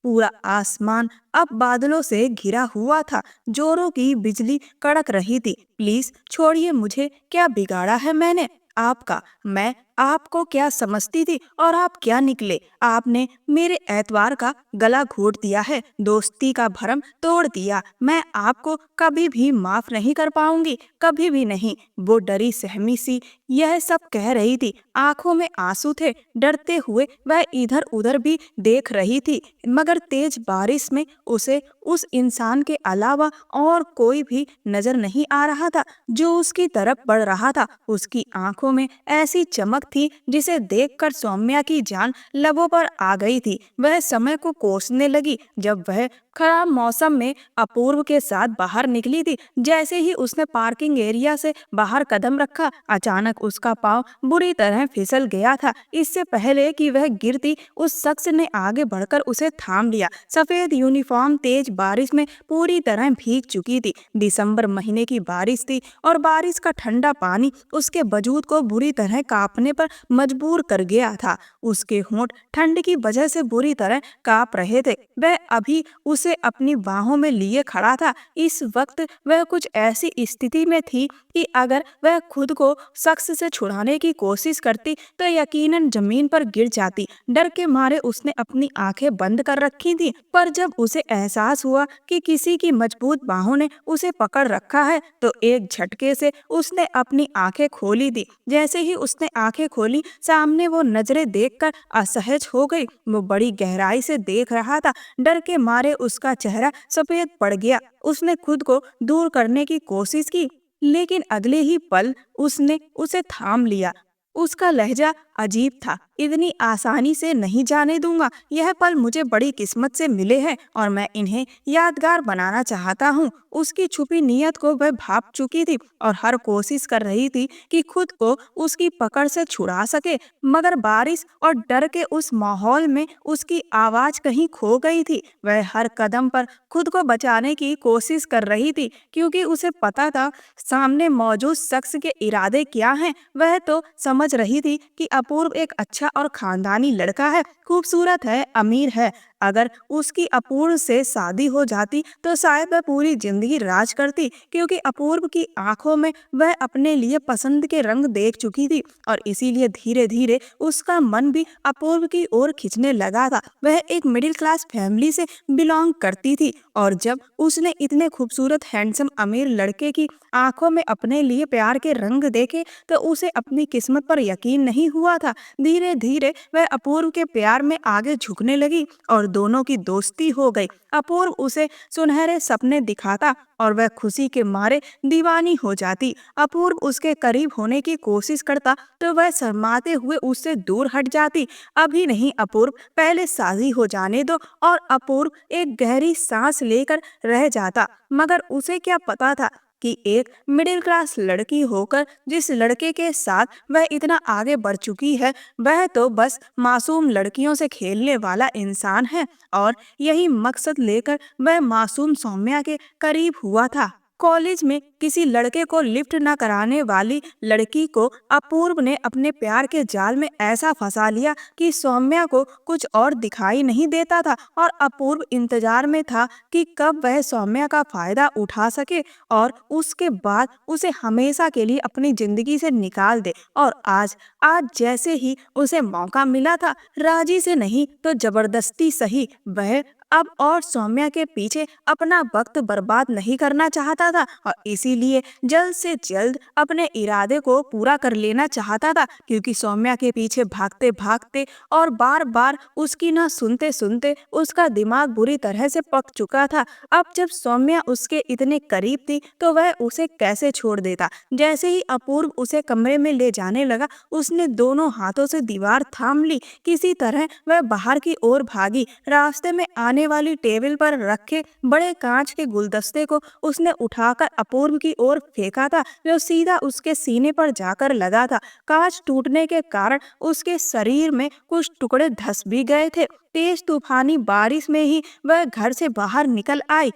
पूरा आसमान अब बादलों से घिरा हुआ था। जोरों की बिजली कड़क रही थी। प्लीज छोड़िए मुझे, क्या बिगाड़ा है मैंने आपका? मैं आपको क्या समझती थी और आप क्या निकले? आपने मेरे एतवार का गला घोट दिया है, दोस्ती का भरम तोड़ दिया। मैं आपको कभी भी माफ नहीं कर पाऊंगी, कभी भी नहीं। वो डरी सहमी सी यह सब कह रही थी, आंखों में आंसू थे। डरते हुए वह इधर उधर भी देख रही थी, मगर तेज बारिश में उसे उस इंसान के अलावा और कोई भी नजर नहीं आ रहा था जो उसकी तरफ बढ़ रहा था। उसकी आंखों में ऐसी चमक थी जिसे देखकर सौम्या की जान लबों पर आ गई थी। वह समय को कोसने लगी जब वह खराब मौसम में अपूर्व के साथ बाहर निकली थी। जैसे ही उसने पार्किंग एरिया से बाहर कदम रखा, अचानक उसका पांव बुरी तरह फिसल गया था। इससे पहले कि वह गिरती, उस शख्स ने आगे बढ़कर उसे थाम लिया। सफेद यूनिफॉर्म तेज बारिश में पूरी तरह भीग चुकी थी। दिसंबर महीने की बारिश थी और बारिश का ठंडा पानी उसके वजूद को बुरी तरह कांपने पर मजबूर कर गया था। उसके होंठ ठंड की वजह से बुरी तरह कांप रहे थे। वह अभी उसे अपनी बाहों में लिए खड़ा था। इस वक्त वह कुछ ऐसी स्थिति में थी कि अगर वह खुद को शख्स से छुड़ाने की कोशिश करती तो यकीनन जमीन पर गिर जाती। डर के मारे उसने अपनी आंखें बंद कर रखी थी, पर जब उसे एहसास हुआ कि किसी की मजबूत बाहों ने उसे पकड़ रखा है तो एक झटके से उसने अपनी आंखें खोली दी। जैसे ही उसने आंखें खोली, सामने वो नजरें देखकर असहज हो गई। वो बड़ी गहराई से देख रहा था। डर के मारे उसका चेहरा सफेद पड़ गया। उसने खुद को दूर करने की कोशिश की, लेकिन अगले ही पल उसने उसे थाम लिया। उसका लहजा अजीब था। इतनी आसानी से नहीं जाने दूंगा। यह पल मुझे बड़ी किस्मत से मिले हैं और मैं इन्हें यादगार बनाना चाहता हूँ। उसकी छुपी नीयत को वह भाप चुकी थी और हर कोशिश कर रही थी कि खुद को उसकी पकड़ से छुड़ा सके, मगर बारिश और डर के उस माहौल में उसकी आवाज कहीं खो गई थी। वह हर कदम पर खुद को बचाने की कोशिश कर रही थी, क्योंकि उसे पता था सामने मौजूद शख्स के इरादे क्या हैं। वह तो समझ रही थी कि अपूर्व एक अच्छा और खानदानी लड़का है, खूबसूरत है, अमीर है। अगर उसकी अपूर्व से शादी हो जाती तो शायद वह पूरी जिंदगी राज करती, क्योंकि अपूर्व की आंखों में वह अपने लिए पसंद के रंग देख चुकी थी और इसीलिए धीरे धीरे उसका मन भी अपूर्व की ओर खिंचने लगा था। वह एक मिडिल क्लास फैमिली से बिलोंग करती थी और जब उसने इतने खूबसूरत हैंडसम अमीर लड़के की आंखों में अपने लिए प्यार के रंग देखे तो उसे अपनी किस्मत पर यकीन नहीं हुआ था। धीरे धीरे वह अपूर्व के प्यार में आगे झुकने लगी और दोनों की दोस्ती हो गई। अपूर्व उसे सुनहरे सपने दिखाता और वह खुशी के मारे दीवानी हो जाती। अपूर्व उसके करीब होने की कोशिश करता तो वह शर्माते हुए उससे दूर हट जाती। अभी नहीं अपूर्व, पहले शादी हो जाने दो। और अपूर्व एक गहरी सांस लेकर रह जाता, मगर उसे क्या पता था कि एक मिडिल क्लास लड़की होकर जिस लड़के के साथ वह इतना आगे बढ़ चुकी है, वह तो बस मासूम लड़कियों से खेलने वाला इंसान है। और यही मकसद लेकर वह मासूम सौम्या के करीब हुआ था। कॉलेज में किसी लड़के को लिफ्ट न कराने वाली लड़की को अपूर्व ने अपने प्यार के जाल में ऐसा फंसा लिया कि सौम्या को कुछ और दिखाई नहीं देता था और अपूर्व इंतजार में था कि कब वह सौम्या का फायदा उठा सके और उसके बाद उसे हमेशा के लिए अपनी जिंदगी से निकाल दे। और आज आज जैसे ही उसे मौका मिला था, राजी से नहीं तो जबरदस्ती सही, वह अब और सौम्या के पीछे अपना वक्त बर्बाद नहीं करना चाहता था और इसीलिए जल्द से जल्द अपने इरादे को पूरा कर लेना चाहता था, क्योंकि सौम्या के पीछे भागते भागते और बार बार उसकी न सुनते सुनते उसका दिमाग बुरी तरह से पक चुका था। अब जब सौम्या उसके इतने करीब थी तो वह उसे कैसे छोड़ देता। जैसे ही अपूर्व उसे कमरे में ले जाने लगा, उसने दोनों हाथों से दीवार थाम ली। किसी तरह वह बाहर की ओर भागी। रास्ते में आने वाली टेबल पर रखे बड़े कांच के गुलदस्ते को उसने उठाकर अपूर्व की ओर फेंका था, जो सीधा उसके सीने पर जाकर लगा था। कांच टूटने के कारण उसके शरीर में कुछ टुकड़े धंस भी गए थे। तेज तूफानी बारिश में ही वह घर से बाहर निकल आई।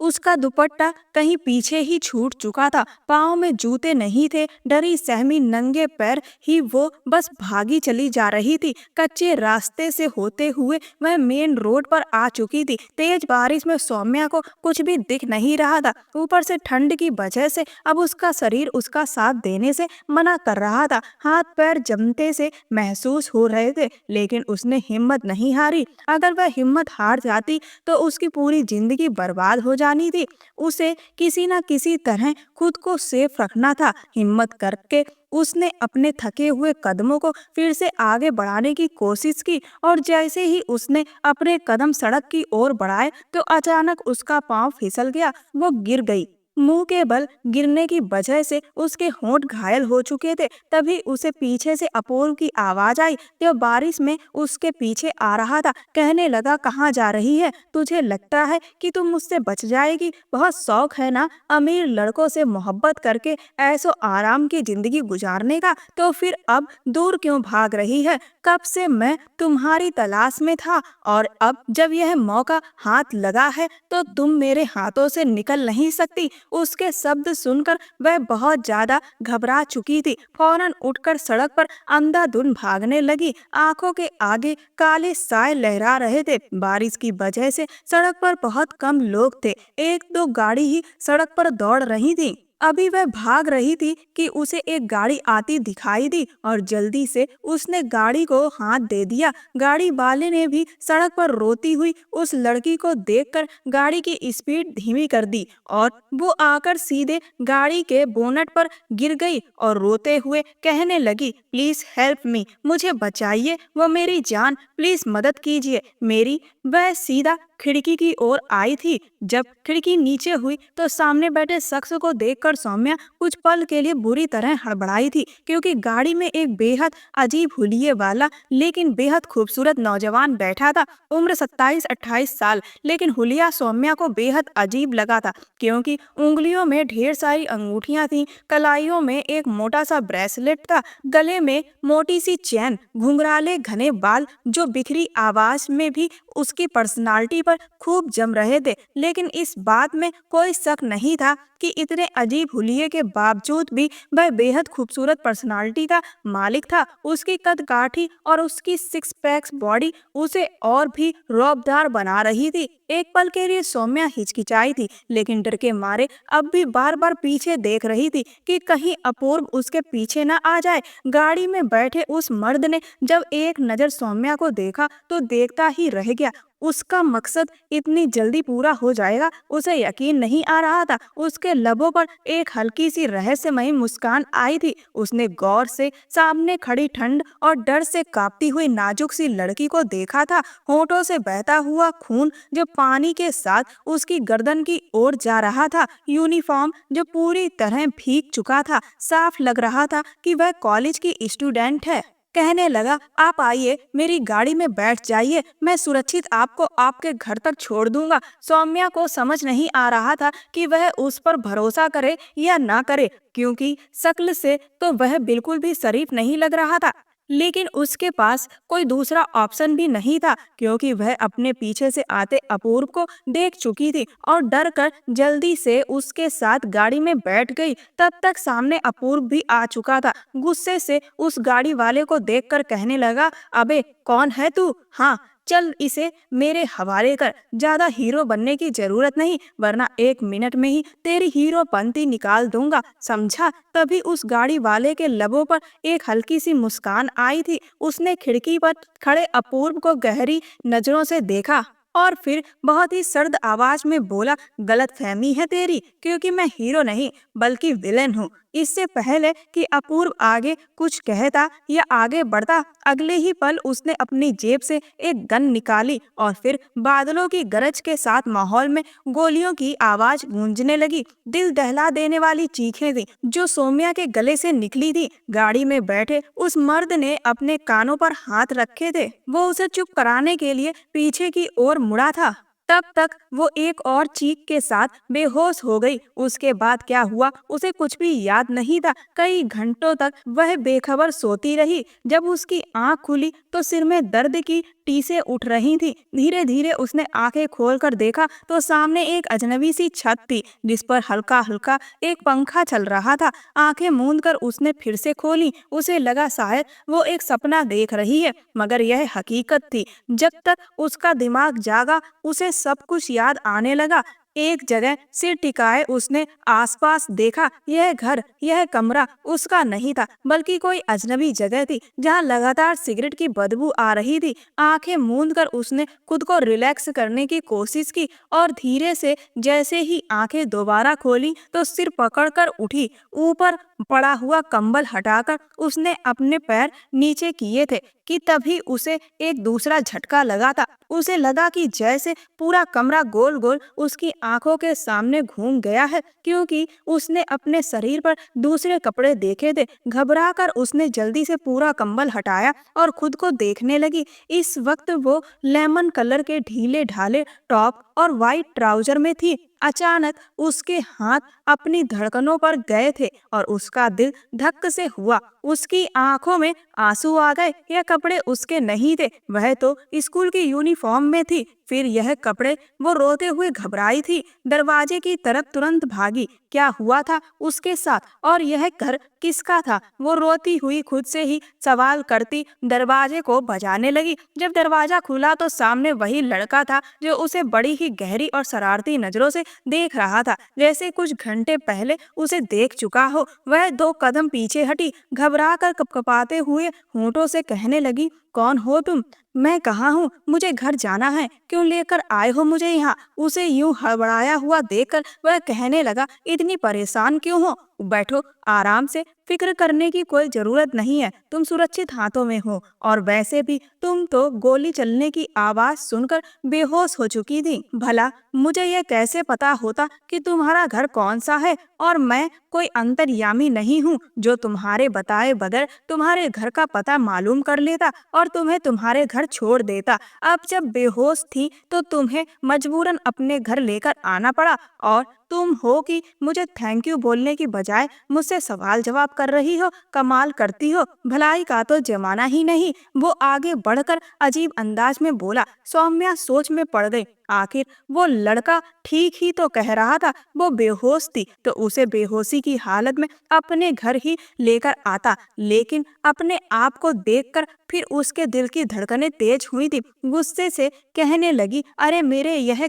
उसका दुपट्टा कहीं पीछे ही छूट चुका था, पाँव में जूते नहीं थे। डरी सहमी नंगे पैर ही वो बस भागी चली जा रही थी। कच्चे रास्ते से होते हुए वह मेन रोड पर आ चुकी थी। तेज बारिश में सौम्या को कुछ भी दिख नहीं रहा था। ऊपर से ठंड की वजह से अब उसका शरीर उसका साथ देने से मना कर रहा था। हाथ पैर जमते से महसूस हो रहे थे, लेकिन उसने हिम्मत नहीं हारी। अगर वह हिम्मत हार जाती तो उसकी पूरी जिंदगी बर्बाद हो जानी थी। उसे किसी न किसी तरह खुद को सेफ रखना था। हिम्मत करके उसने अपने थके हुए कदमों को फिर से आगे बढ़ाने की कोशिश की, और जैसे ही उसने अपने कदम सड़क की ओर बढ़ाए तो अचानक उसका पांव फिसल गया। वो गिर गई। मुंह के बल गिरने की वजह से उसके होंठ घायल हो चुके थे। तभी उसे पीछे से अपूर्व की आवाज आई, जो बारिश में उसके पीछे आ रहा था। कहने लगा, कहाँ जा रही है? तुझे लगता है कि तुम मुझसे बच जाएगी? बहुत शौक है ना अमीर लड़कों से मोहब्बत करके ऐसो आराम की जिंदगी गुजारने का? तो फिर अब दूर क्यों भाग रही है? कब से मैं तुम्हारी तलाश में था, और अब जब यह मौका हाथ लगा है तो तुम मेरे हाथों से निकल नहीं सकती। उसके शब्द सुनकर वह बहुत ज्यादा घबरा चुकी थी। फौरन उठकर सड़क पर अंधाधुंध भागने लगी। आंखों के आगे काले साए लहरा रहे थे। बारिश की वजह से सड़क पर बहुत कम लोग थे। एक दो गाड़ी ही सड़क पर दौड़ रही थी। अभी वह भाग रही थी कि उसे एक गाड़ी आती दिखाई दी, और जल्दी से उसने गाड़ी को हाथ दे दिया। गाड़ी वाले ने भी सड़क पर रोती हुई उस लड़की को देखकर गाड़ी की स्पीड धीमी कर दी, और वो आकर सीधे गाड़ी के बोनट पर गिर गई और रोते हुए कहने लगी, प्लीज हेल्प मी, मुझे बचाइए, वो मेरी जान, प्लीज मदद कीजिए मेरी। वह सीधा खिड़की की ओर आई थी। जब खिड़की नीचे हुई तो सामने बैठे शख्स को देखकर सौम्या कुछ पल के लिए बुरी तरह हड़बड़ाई थी, क्योंकि गाड़ी में एक बेहद अजीब हुलिये वाला लेकिन बेहद खूबसूरत नौजवान बैठा था। उम्र 27-28 साल, लेकिन हुलिया सौम्या को बेहद अजीब लगा था, क्योंकि उंगलियों में ढेर सारी अंगूठियां थीं, कलाइयों में एक मोटा सा ब्रेसलेट था, गले में मोटी सी चैन, घुंघराले घने बाल जो बिखरी आवाज में भी उसकी पर्सनालिटी पर खूब जम रहे थे। लेकिन इस बात में कोई शक नहीं था कि इतने अजीब हुलिये के बावजूद भी वह बेहद खूबसूरत पर्सनालिटी का मालिक था। उसकी कदकाठी और उसकी सिक्स पैक्स बॉडी उसे और भी रौबदार बना रही थी। एक पल के लिए सौम्या हिचकिचाई थी, लेकिन डर के मारे अब भी बार बार पीछे देख रही थी कि कहीं अपूर्व उसके पीछे न आ जाए। गाड़ी में बैठे उस मर्द ने जब एक नजर सौम्या को देखा तो देखता ही रह गया। उसका मकसद इतनी जल्दी पूरा हो जाएगा उसे यकीन नहीं आ रहा था। उसके लबों पर एक हल्की सी रहस्यमयी मुस्कान आई थी। उसने गौर से सामने खड़ी ठंड और डर से कांपती हुई नाजुक सी लड़की को देखा था। होंठों से बहता हुआ खून जो पानी के साथ उसकी गर्दन की ओर जा रहा था। यूनिफॉर्म जो पूरी तरह भीग चुका था। साफ लग रहा था कि वह कॉलेज की स्टूडेंट है। कहने लगा, आप आइए, मेरी गाड़ी में बैठ जाइए, मैं सुरक्षित आपको आपके घर तक छोड़ दूंगा। सौम्या को समझ नहीं आ रहा था कि वह उस पर भरोसा करे या ना करे, क्योंकि शक्ल से तो वह बिल्कुल भी शरीफ नहीं लग रहा था। लेकिन उसके पास कोई दूसरा ऑप्शन भी नहीं था, क्योंकि वह अपने पीछे से आते अपूर्व को देख चुकी थी और डर कर जल्दी से उसके साथ गाड़ी में बैठ गई। तब तक सामने अपूर्व भी आ चुका था। गुस्से से उस गाड़ी वाले को देखकर कहने लगा, अबे कौन है तू? हाँ, चल इसे मेरे हवाले कर। ज्यादा हीरो बनने की जरूरत नहीं, वरना 1 मिनट में ही तेरी हीरो पंती निकाल दूंगा, समझा? तभी उस गाड़ी वाले के लबों पर एक हल्की सी मुस्कान आई थी। उसने खिड़की पर खड़े अपूर्व को गहरी नजरों से देखा और फिर बहुत ही सर्द आवाज में बोला, गलत फहमी है तेरी, क्योंकि मैं हीरो नहीं बल्कि विलेन हूँ। इससे पहले कि अपूर्व आगे कुछ कहता या आगे बढ़ता, अगले ही पल उसने अपनी जेब से एक गन निकाली और फिर बादलों की गरज के साथ माहौल में गोलियों की आवाज गूंजने लगी। दिल दहला देने वाली चीखें थी जो सौम्या के गले से निकली थी। गाड़ी में बैठे उस मर्द ने अपने कानों पर हाथ रखे थे। वो उसे चुप कराने के लिए पीछे की ओर मुड़ा था। तब तक वो एक और चीख के साथ बेहोश हो गई। उसके बाद क्या हुआ उसे कुछ भी याद नहीं था। कई घंटों तक वह बेखबर सोती रही। जब उसकी आंख खुली तो सिर में दर्द की टीसें उठ रही थी। धीरे धीरे उसने आंखें खोलकर देखा तो सामने एक अजनबी सी छत थी जिस पर हल्का हल्का एक पंखा चल रहा था। आंखें मूंद कर उसने फिर से खोली। उसे लगा शायद वो एक सपना देख रही है, मगर यह हकीकत थी। जब तक उसका दिमाग जागा उसे सब कुछ याद आने लगा। एक जगह सिर टिकाए उसने आसपास देखा। यह घर, यह कमरा उसका नहीं था, बल्कि कोई अजनबी जगह थी जहां लगातार सिगरेट की बदबू आ रही थी। आंखें मूंद कर उसने खुद को रिलैक्स करने की कोशिश की और धीरे से जैसे ही आंखें दोबारा खोली तो सिर पकड़कर उठी। ऊपर पड़ा हुआ कंबल हटाकर उसने अपने पैर नीचे किए थे कि तभी उसे एक दूसरा झटका लगा था। उसे लगा कि जैसे पूरा कमरा गोल गोल उसकी आंखों के सामने घूम गया है, क्योंकि उसने अपने शरीर पर दूसरे कपड़े देखे थे। घबराकर उसने जल्दी से पूरा कंबल हटाया और खुद को देखने लगी। इस वक्त वो लेमन कलर के ढीले ढाले टॉप और वाइट ट्राउजर में थी। अचानक उसके हाथ अपनी धड़कनों पर गए थे और उसका दिल धक से हुआ। उसकी आंखों में आंसू आ गए। यह कपड़े उसके नहीं थे, वह तो स्कूल की यूनिफॉर्म में थी। फिर यह कपड़े, वो रोते हुए घबराई थी, दरवाजे की तरफ तुरंत भागी। क्या हुआ था उसके साथ और यह घर किसका था? वो रोती हुई खुद से ही सवाल करती दरवाजे को बजाने लगी। जब दरवाजा खुला तो सामने वही लड़का था जो उसे बड़ी ही गहरी और शरारती नजरों से देख रहा था, जैसे कुछ घंटे पहले उसे देख चुका हो। वह 2 कदम पीछे हटी, घबरा कर कपकपाते हुए होंठों से कहने लगी, कौन हो तुम? मैं कहाँ हूँ? मुझे घर जाना है। क्यों लेकर आए हो मुझे यहाँ? उसे यूं हड़बड़ाया हुआ देखकर वह कहने लगा, इतनी परेशान क्यों हो? बैठो आराम से, फिक्र करने की कोई जरूरत नहीं है। तुम सुरक्षित हाथों में हो और वैसे भी तुम तो गोली चलने की आवाज सुनकर बेहोश हो चुकी थी। भला मुझे यह कैसे पता होता कि तुम्हारा घर कौन सा है? और मैं कोई अंतर्यामी नहीं हूँ जो तुम्हारे बताए बगैर तुम्हारे घर का पता मालूम कर लेता और तुम्हें तुम्हारे घर छोड़ देता। अब जब बेहोश थी तो तुम्हें मजबूरन अपने घर लेकर आना पड़ा और तुम हो कि मुझे थैंक यू बोलने की बजाय मुझसे सवाल जवाब कर रही हो। कमाल करती हो, भलाई का तो जमाना ही नहीं। वो आगे बढ़कर अजीब अंदाज में बोला। सौम्या सोच में पड़ गई। आखिर वो लड़का ठीक ही तो कह रहा था। वो बेहोश थी तो उसे बेहोशी की हालत में अपने घर ही लेकर आता, लेकिन अपने आप को देखकर फिर उसके दिल की धड़कनें तेज हुई थी। गुस्से से कहने लगी, अरे मेरे यह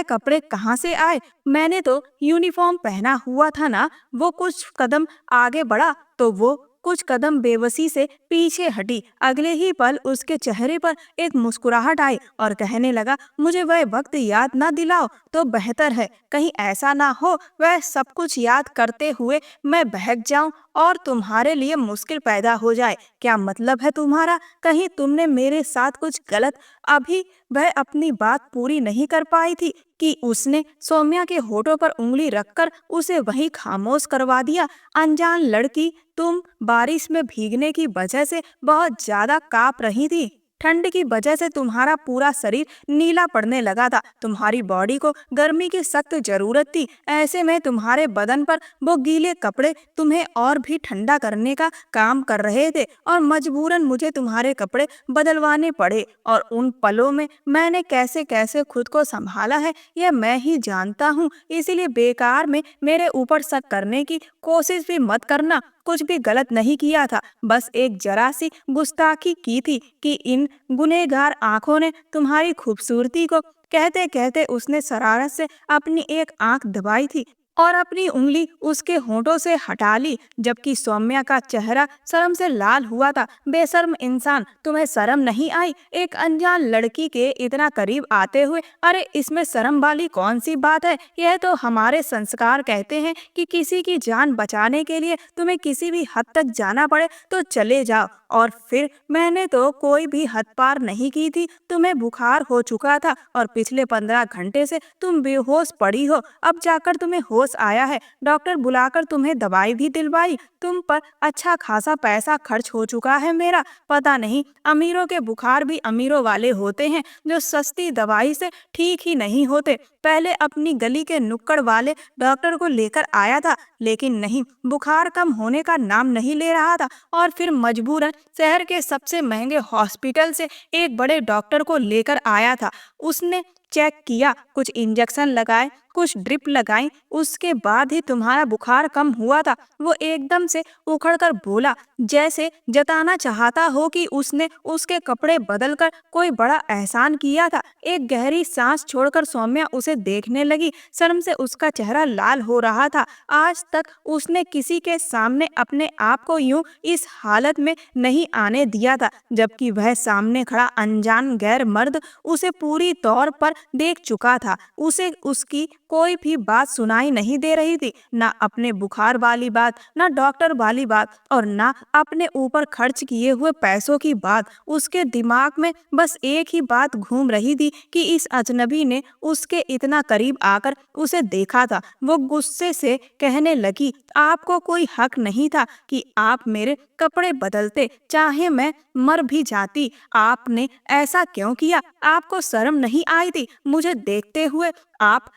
कपड़े कहाँ से आए? मैंने तो यूनिफॉर्म पहना हुआ था ना। वो कुछ कदम आगे बढ़ा तो वो कुछ कदम बेबसी से पीछे हटी। अगले ही पल उसके चेहरे पर एक मुस्कुराहट आई और कहने लगा, मुझे वह वक्त याद ना दिलाओ तो बेहतर है। कहीं ऐसा ना हो वह सब कुछ याद करते हुए मैं बहक जाऊं और तुम्हारे लिए मुश्किल पैदा हो जाए। क्या मतलब है तुम्हारा? कहीं तुमने मेरे साथ कुछ गलत? अभी वह अपनी बात पूरी नहीं कर पाई थी कि उसने सौम्या के होठों पर उंगली रखकर उसे वहीं खामोश करवा दिया। अनजान लड़की, तुम बारिश में भीगने की वजह से बहुत ज्यादा कांप रही थी। ठंड की वजह से तुम्हारा पूरा शरीर नीला पड़ने लगा था। तुम्हारी बॉडी को गर्मी की सख्त जरूरत थी। ऐसे में तुम्हारे बदन पर वो गीले कपड़े तुम्हें और भी ठंडा करने का काम कर रहे थे और मजबूरन मुझे तुम्हारे कपड़े बदलवाने पड़े। और उन पलों में मैंने कैसे कैसे खुद को संभाला है यह मैं ही जानता हूँ। इसीलिए बेकार में मेरे ऊपर शक करने की कोशिश भी मत करना। कुछ भी गलत नहीं किया था, बस एक जरा सी गुस्ताखी की थी कि इन गुनहगार आंखों ने तुम्हारी खूबसूरती को। कहते कहते उसने शरारत से अपनी एक आंख दबाई थी और अपनी उंगली उसके होठों से हटा ली, जबकि सौम्या का चेहरा शर्म से लाल हुआ था। बेशर्म इंसान, तुम्हें शर्म नहीं आई एक अनजान लड़की के इतना करीब आते हुए? अरे इसमें शर्म वाली कौन सी बात है? यह तो हमारे संस्कार कहते हैं कि किसी की जान बचाने के लिए तुम्हें किसी भी हद तक जाना पड़े तो चले जाओ। और फिर मैंने तो कोई भी हद पार नहीं की थी। तुम्हें बुखार हो चुका था और पिछले 15 घंटे से तुम बेहोश पड़ी हो। अब जाकर तुम्हें होश होश आया है, डॉक्टर बुलाकर तुम्हें दवाई भी दिलवाई, तुम पर अच्छा खासा पैसा खर्च हो चुका है मेरा। पता नहीं अमीरों के बुखार भी अमीरों वाले होते हैं जो सस्ती दवाई से ठीक ही नहीं होते। पहले अपनी गली के नुक्कड़ वाले डॉक्टर को लेकर आया था, लेकिन नहीं, बुखार कम होने का नाम नहीं ले रहा था। और फिर मजबूरन शहर के सबसे महंगे हॉस्पिटल से एक बड़े डॉक्टर को लेकर आया था। उसने चेक किया, कुछ इंजेक्शन लगाए, कुछ ड्रिप लगाई, उसके बाद ही तुम्हारा बुखार कम हुआ था। वो एकदम से उखड़कर बोला, जैसे जताना चाहता हो कि उसने उसके कपड़े बदलकर कोई बड़ा एहसान किया था। एक गहरी सांस छोड़कर सौम्या उसे देखने लगी। शर्म से उसका चेहरा लाल हो रहा था। आज तक उसने किसी के सामने अपने आप को यूं इस हालत में नहीं आने दिया था, जबकि वह सामने खड़ा अनजान गैर मर्द उसे पूरी तौर पर देख चुका था। उसे उसकी कोई भी बात सुनाई नहीं दे रही थी, ना अपने बुखार वाली बात, ना डॉक्टर वाली बात, और ना अपने ऊपर खर्च किए हुए पैसों की बात। उसके दिमाग में बस एक ही बात घूम रही थी कि इस अजनबी ने उसके इतना करीब आकर उसे देखा था। वो गुस्से से कहने लगी, आपको कोई हक नहीं था कि आप मेरे कपड़े बदलते, चाहे मैं मर भी जाती। आपने ऐसा क्यों किया? आपको शर्म नहीं आई थी मुझे देखते हुए? आप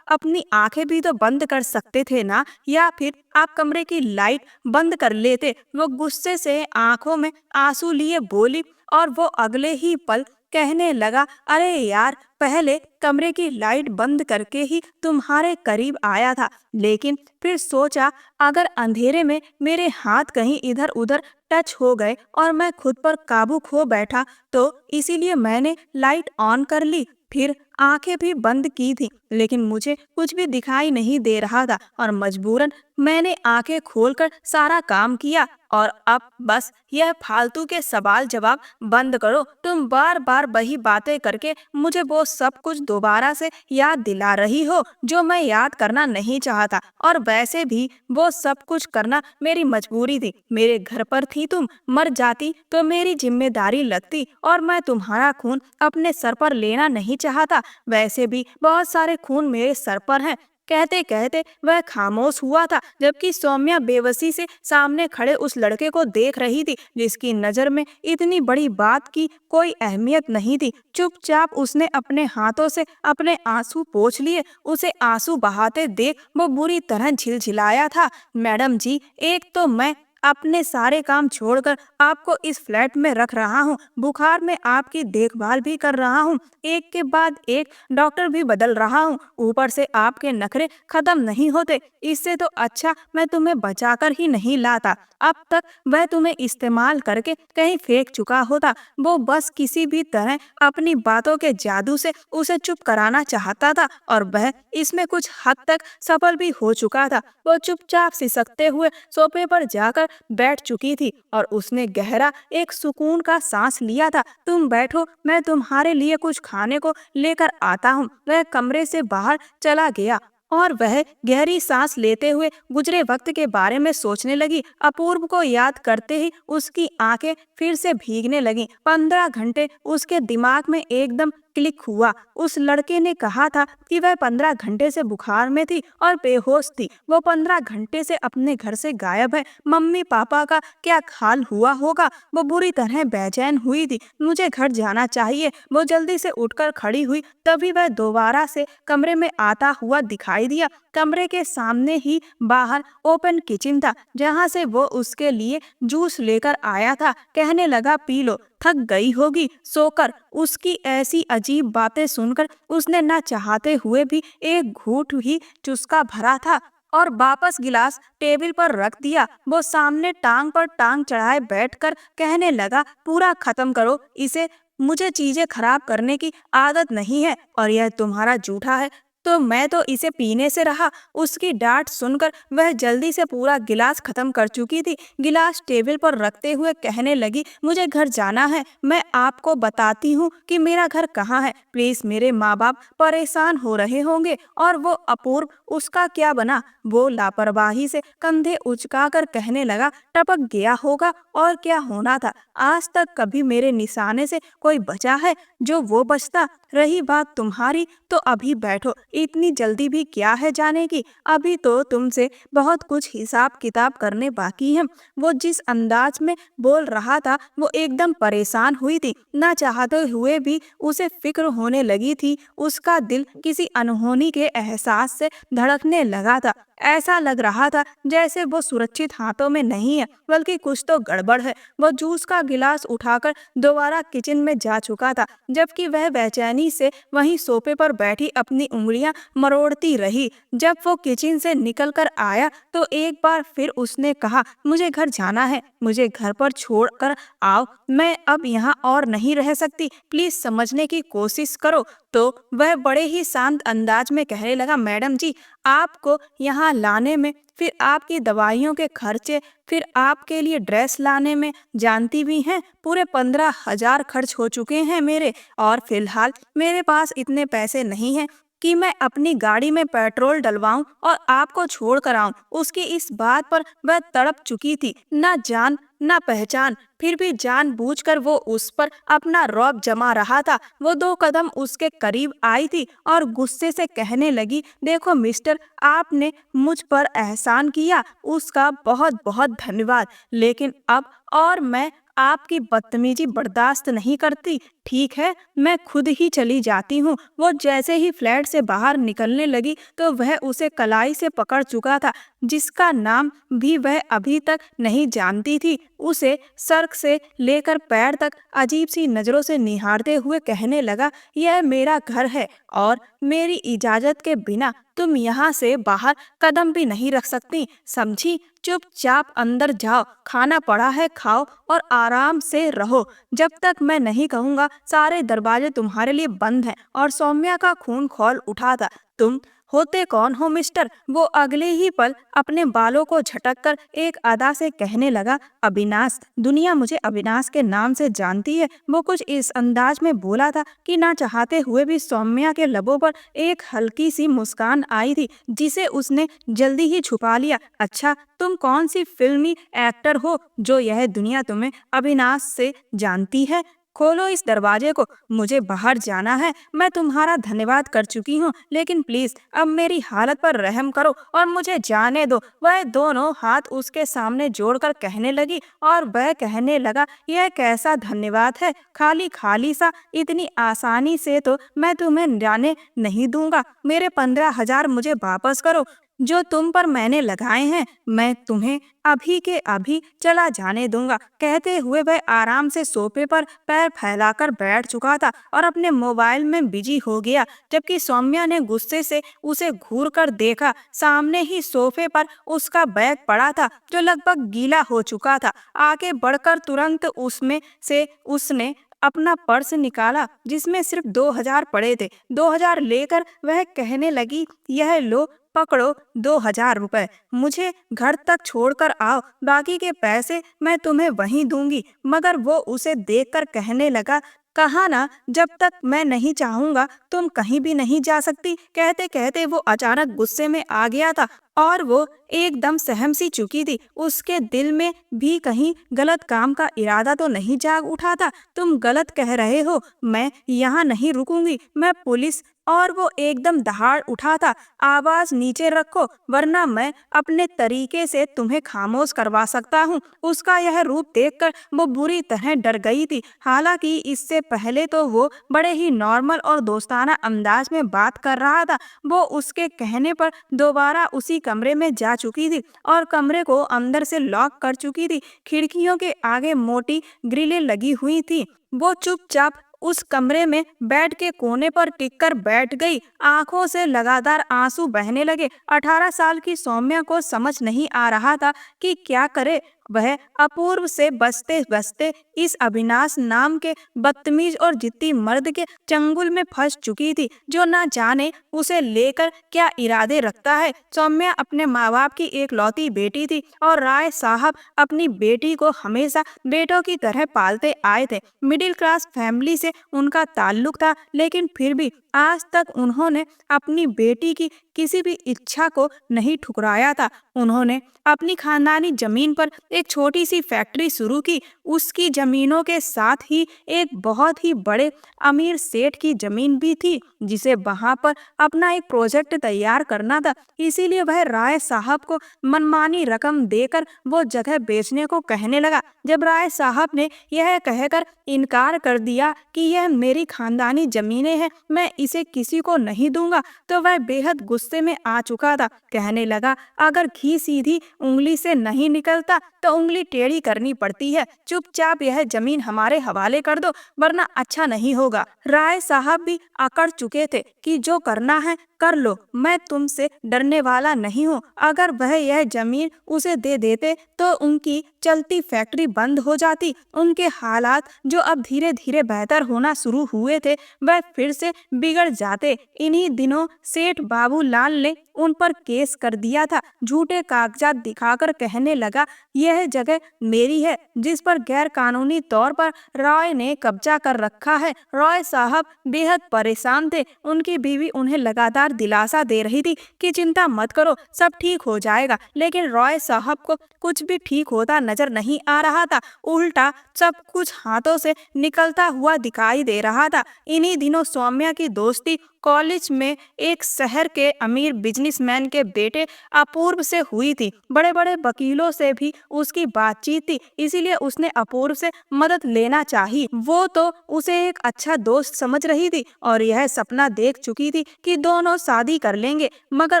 अपनी आंखें भी तो बंद कर सकते थे ना, या फिर आप कमरे की लाइट बंद कर लेते। वो गुस्से से आंखों में आंसू लिए बोली, और वो अगले ही पल कहने लगा, अरे यार, पहले कमरे की लाइट बंद करके ही तुम्हारे करीब आया था, लेकिन फिर सोचा अगर अंधेरे में मेरे हाथ कहीं इधर उधर टच हो गए और मैं खुद पर काबू खो बैठा, तो इसीलिए मैंने लाइट ऑन कर ली। फिर आंखें भी बंद की थी, लेकिन मुझे कुछ भी दिखाई नहीं दे रहा था, और मजबूरन मैंने आंखें खोलकर सारा काम किया। और अब बस यह फालतू के सवाल जवाब बंद करो। तुम बार बार वही बातें करके मुझे वो सब कुछ दोबारा से याद दिला रही हो जो मैं याद करना नहीं चाहता, और वैसे भी वो सब कुछ करना मेरी मजबूरी थी। मेरे घर पर थी तुम, मर जाती तो मेरी जिम्मेदारी लगती, और मैं तुम्हारा खून अपने सर पर लेना नहीं चाहता। वैसे भी बहुत सारे खून मेरे सर पर हैं। कहते कहते वह खामोश हुआ था, जबकि सौम्या बेबसी से सामने खड़े उस लड़के को देख रही थी, जिसकी नजर में इतनी बड़ी बात की कोई अहमियत नहीं थी। चुपचाप उसने अपने हाथों से अपने आंसू पोंछ लिए। उसे आंसू बहाते देख वो बुरी तरह झिलझिलाया था। मैडम जी, एक तो मैं अपने सारे काम छोड़कर आपको इस फ्लैट में रख रहा हूँ, बुखार में आपकी देखभाल भी कर रहा हूँ, एक के बाद एक डॉक्टर भी बदल रहा हूँ, ऊपर से आपके नखरे खत्म नहीं होते। इससे तो अच्छा मैं तुम्हें बचाकर ही नहीं लाता। अब तक वह तुम्हें इस्तेमाल करके कहीं फेंक चुका होता। वो बस किसी भी तरह अपनी बातों के जादू से उसे चुप कराना चाहता था, और वह इसमें कुछ हद तक सफल भी हो चुका था। वो चुपचाप सिसकते हुए सोफे पर जाकर बैठ चुकी थी, और उसने गहरा एक सुकून का सांस लिया था। तुम बैठो, मैं तुम्हारे लिए कुछ खाने को लेकर आता हूँ। वह कमरे से बाहर चला गया, और वह गहरी सांस लेते हुए गुजरे वक्त के बारे में सोचने लगी। अपूर्व को याद करते ही उसकी आंखें फिर से भीगने लगीं। 15 घंटे उसके दिमाग में एकदम क्लिक हुआ। उस लड़के ने कहा था कि वह 15 घंटे से बुखार में थी और बेहोश थी। वो 15 घंटे से अपने घर से गायब है। मम्मी पापा का क्या हाल हुआ होगा? वो बुरी तरह बेचैन हुई थी। मुझे घर जाना चाहिए। वो जल्दी से उठकर खड़ी हुई, तभी वह दोबारा से कमरे में आता हुआ दिखाई दिया। कमरे के सामने ही बाहर ओपन किचन था, जहाँ से वो उसके लिए जूस लेकर आया था। कहने लगा, पी लो, थक गई होगी, सोकर। उसकी ऐसी अजीब बातें सुनकर उसने न चाहते हुए भी एक घूंट ही चुस्का भरा था, और वापस गिलास टेबल पर रख दिया। वो सामने टांग पर टांग चढ़ाए बैठकर कहने लगा, पूरा खत्म करो इसे। मुझे चीजें खराब करने की आदत नहीं है, और यह तुम्हारा जूठा है तो मैं तो इसे पीने से रहा। उसकी डांट सुनकर वह जल्दी से पूरा गिलास खत्म कर चुकी थी। गिलास टेबल पर रखते हुए कहने लगी, मुझे घर जाना है। मैं आपको बताती हूँ कि मेरा घर कहाँ है। प्लीज, मेरे माँ बाप परेशान हो रहे होंगे। और वो अपूर्व, उसका क्या बना? वो लापरवाही से कंधे उचकाकर कहने लगा, टपक गया होगा, और क्या होना था। आज तक कभी मेरे निशाने से कोई बचा है जो वो बचता? रही बात तुम्हारी, तो अभी बैठो, इतनी जल्दी भी क्या है जाने की? अभी तो तुमसे बहुत कुछ हिसाब किताब करने बाकी है। वो जिस अंदाज में बोल रहा था वो एकदम परेशान हुई थी। ना चाहते हुए भी उसे फिक्र होने लगी थी। उसका दिल किसी अनहोनी के एहसास से धड़कने लगा था। ऐसा लग रहा था जैसे वो सुरक्षित हाथों में नहीं है, बल्कि कुछ तो गड़बड़ है। वो जूस का गिलास उठाकर दोबारा किचन में जा चुका था, जबकि वह बेचैनी से वहीं सोफे पर बैठी अपनी उंगलियां मरोड़ती रही। जब वो किचन से निकल कर आया तो एक बार फिर उसने कहा, मुझे घर जाना है, मुझे घर पर छोड़ कर आओ, मैं अब यहाँ और नहीं रह सकती, प्लीज समझने की कोशिश करो। तो वह बड़े ही शांत अंदाज में कहने लगा, मैडम जी, आपको यहाँ लाने में, फिर आपकी दवाइयों के खर्चे, फिर आपके लिए ड्रेस लाने में, जानती भी हैं पूरे 15,000 खर्च हो चुके हैं मेरे। और फिलहाल मेरे पास इतने पैसे नहीं हैं कि मैं अपनी गाड़ी में पेट्रोल डलवाऊं और आपको छोड़ कर आऊं। उसकी इस बात पर वह तड़प चुकी थी, ना जान ना पहचान, फिर भी जानबूझकर वो उस पर अपना रौब जमा रहा था। वो 2 कदम उसके करीब आई थी और गुस्से से कहने लगी, देखो मिस्टर, आपने मुझ पर एहसान किया, उसका बहुत बहुत धन्यवाद, लेकिन अब और मैं आपकी बदतमीजी बर्दाश्त नहीं करती। ठीक है, मैं खुद ही चली जाती हूँ। वो जैसे ही फ्लैट से बाहर निकलने लगी तो वह उसे कलाई से पकड़ चुका था, जिसका नाम भी वह अभी तक नहीं जानती थी। उसे सर से लेकर पैर तक अजीब सी नजरों से निहारते हुए कहने लगा, यह मेरा घर है और मेरी इजाजत के बिना तुम यहाँ से बाहर कदम भी नहीं रख सकती, समझी? चुपचाप अंदर जाओ, खाना पड़ा है, खाओ और आराम से रहो। जब तक मैं नहीं कहूँगा सारे दरवाजे तुम्हारे लिए बंद हैं। और सौम्या का खून खौल उठा था। तुम होते कौन हो मिस्टर? वो अगले ही पल अपने बालों को झटक कर एक अदा से कहने लगा, अविनाश, दुनिया मुझे अविनाश के नाम से जानती है। वो कुछ इस अंदाज में बोला था कि ना चाहते हुए भी सौम्या के लबों पर एक हल्की सी मुस्कान आई थी, जिसे उसने जल्दी ही छुपा लिया। अच्छा, तुम कौन सी फिल्मी एक्टर हो जो यह दुनिया तुम्हें अविनाश से जानती है? खोलो इस दरवाजे को, मुझे बाहर जाना है। मैं तुम्हारा धन्यवाद कर चुकी हूँ, लेकिन प्लीज अब मेरी हालत पर रहम करो और मुझे जाने दो। वह दोनों हाथ उसके सामने जोड़कर कहने लगी और वह कहने लगा, यह कैसा धन्यवाद है, खाली खाली सा, इतनी आसानी से तो मैं तुम्हें जाने नहीं दूंगा। मेरे 15,000 मुझे वापस करो जो तुम पर मैंने लगाए हैं, मैं तुम्हें अभी के अभी चला जाने दूंगा। कहते हुए वह आराम से सोफे पर पैर फैलाकर बैठ चुका था और अपने मोबाइल में बिजी हो गया, जबकि सौम्या ने गुस्से से उसे घूर कर देखा। सामने ही सोफे पर उसका बैग पड़ा था, जो लगभग गीला हो चुका था। आगे बढ़कर तुरंत उसमें से उसने अपना पर्स निकाला, जिसमें सिर्फ 2,000 पड़े थे। 2,000 लेकर वह कहने लगी, यह लो, पकड़ो 2,000 रुपए, मुझे घर तक छोड़कर आओ, बाकी के पैसे मैं तुम्हें वहीं दूंगी। मगर वो उसे देखकर कहने लगा, कहा ना, जब तक मैं नहीं चाहूंगा तुम कहीं भी नहीं जा सकती। कहते कहते वो अचानक गुस्से में आ गया था और वो एकदम सहम सी चुकी थी। उसके दिल में भी कहीं गलत काम का इरादा तो नहीं जाग उठा था। तुम गलत कह रहे हो, मैं यहाँ नहीं रुकूंगी, मैं पुलिस। और वो एकदम दहाड़ उठा था, आवाज नीचे रखो वरना मैं अपने तरीके से तुम्हें खामोश करवा सकता हूँ। उसका यह रूप देखकर वो बुरी तरह डर गई थी। हालांकि इससे पहले तो वो बड़े ही नॉर्मल और दोस्ताना अंदाज में बात कर रहा था। वो उसके कहने पर दोबारा उसी कमरे में जा चुकी थी और कमरे को अंदर से लॉक कर चुकी थी। खिड़कियों के आगे मोटी ग्रिलें लगी हुई थी। वो चुपचाप उस कमरे में बेड के कोने पर टिककर बैठ गई। आंखों से लगातार आंसू बहने लगे। 18 साल की सौम्या को समझ नहीं आ रहा था कि क्या करे। वह अपूर्व से बचते बचते इस अविनाश नाम के बदतमीज और जिद्दी मर्द के चंगुल में फंस चुकी थी, जो ना जाने उसे लेकर क्या इरादे रखता है। सौम्या अपने माँ बाप की एक लौती बेटी थी और राय साहब अपनी बेटी को हमेशा बेटों की तरह पालते आए थे। मिडिल क्लास फैमिली से उनका ताल्लुक था, लेकिन फिर भी आज तक उन्होंने अपनी बेटी की किसी भी इच्छा को नहीं ठुकराया था। उन्होंने अपनी खानदानी जमीन पर एक छोटी सी फैक्ट्री शुरू की। उसकी जमीनों के साथ ही एक बहुत ही बड़े अमीर सेठ की जमीन भी थी, जिसे वहां पर अपना एक प्रोजेक्ट तैयार करना था। इसीलिए वह राय साहब को मनमानी रकम देकर वो जगह बेचने को कहने लगा। जब राय साहब ने यह कहकर इनकार कर दिया कि यह मेरी खानदानी जमीनें हैं, मैं इसे किसी को नहीं दूंगा, तो वह बेहद गुस्से में आ चुका था। कहने लगा, अगर घी सीधी उंगली से नहीं निकलता तो उंगली टेढ़ी करनी पड़ती है। चुपचाप यह जमीन हमारे हवाले कर दो, वरना अच्छा नहीं होगा। राय साहब भी अकड़ चुके थे कि जो करना है कर लो, मैं तुमसे डरने वाला नहीं हूँ। अगर वह यह जमीन उसे दे देते तो उनकी चलती फैक्ट्री बंद हो जाती। उनके हालात जो अब धीरे धीरे बेहतर होना शुरू हुए थे, वह फिर से बिगड़ जाते। इन्हीं दिनों सेठ बाबूलाल ने उन पर केस कर दिया था। झूठे कागजात दिखाकर कहने लगा, यह जगह मेरी है, जिस पर गैर कानूनी तौर पर रॉय ने कब्जा कर रखा है। रॉय साहब बेहद परेशान थे। उनकी बीवी उन्हें लगातार दिलासा दे रही थी कि चिंता मत करो, सब ठीक हो जाएगा। लेकिन रॉय साहब को कुछ भी ठीक होता नजर नहीं आ रहा था। उल्टा सब कुछ हाथों से निकलता हुआ दिखाई दे रहा था। इन्हीं दिनों सौम्या की दोस्ती कॉलेज में एक शहर के अमीर बिजनेसमैन के बेटे अपूर्व से हुई थी। बड़े बड़े वकीलों से भी उसकी बातचीत थी, इसीलिए उसने अपूर्व से मदद लेना चाहिए। वो तो उसे एक अच्छा दोस्त समझ रही थी और यह सपना देख चुकी थी कि दोनों शादी कर लेंगे। मगर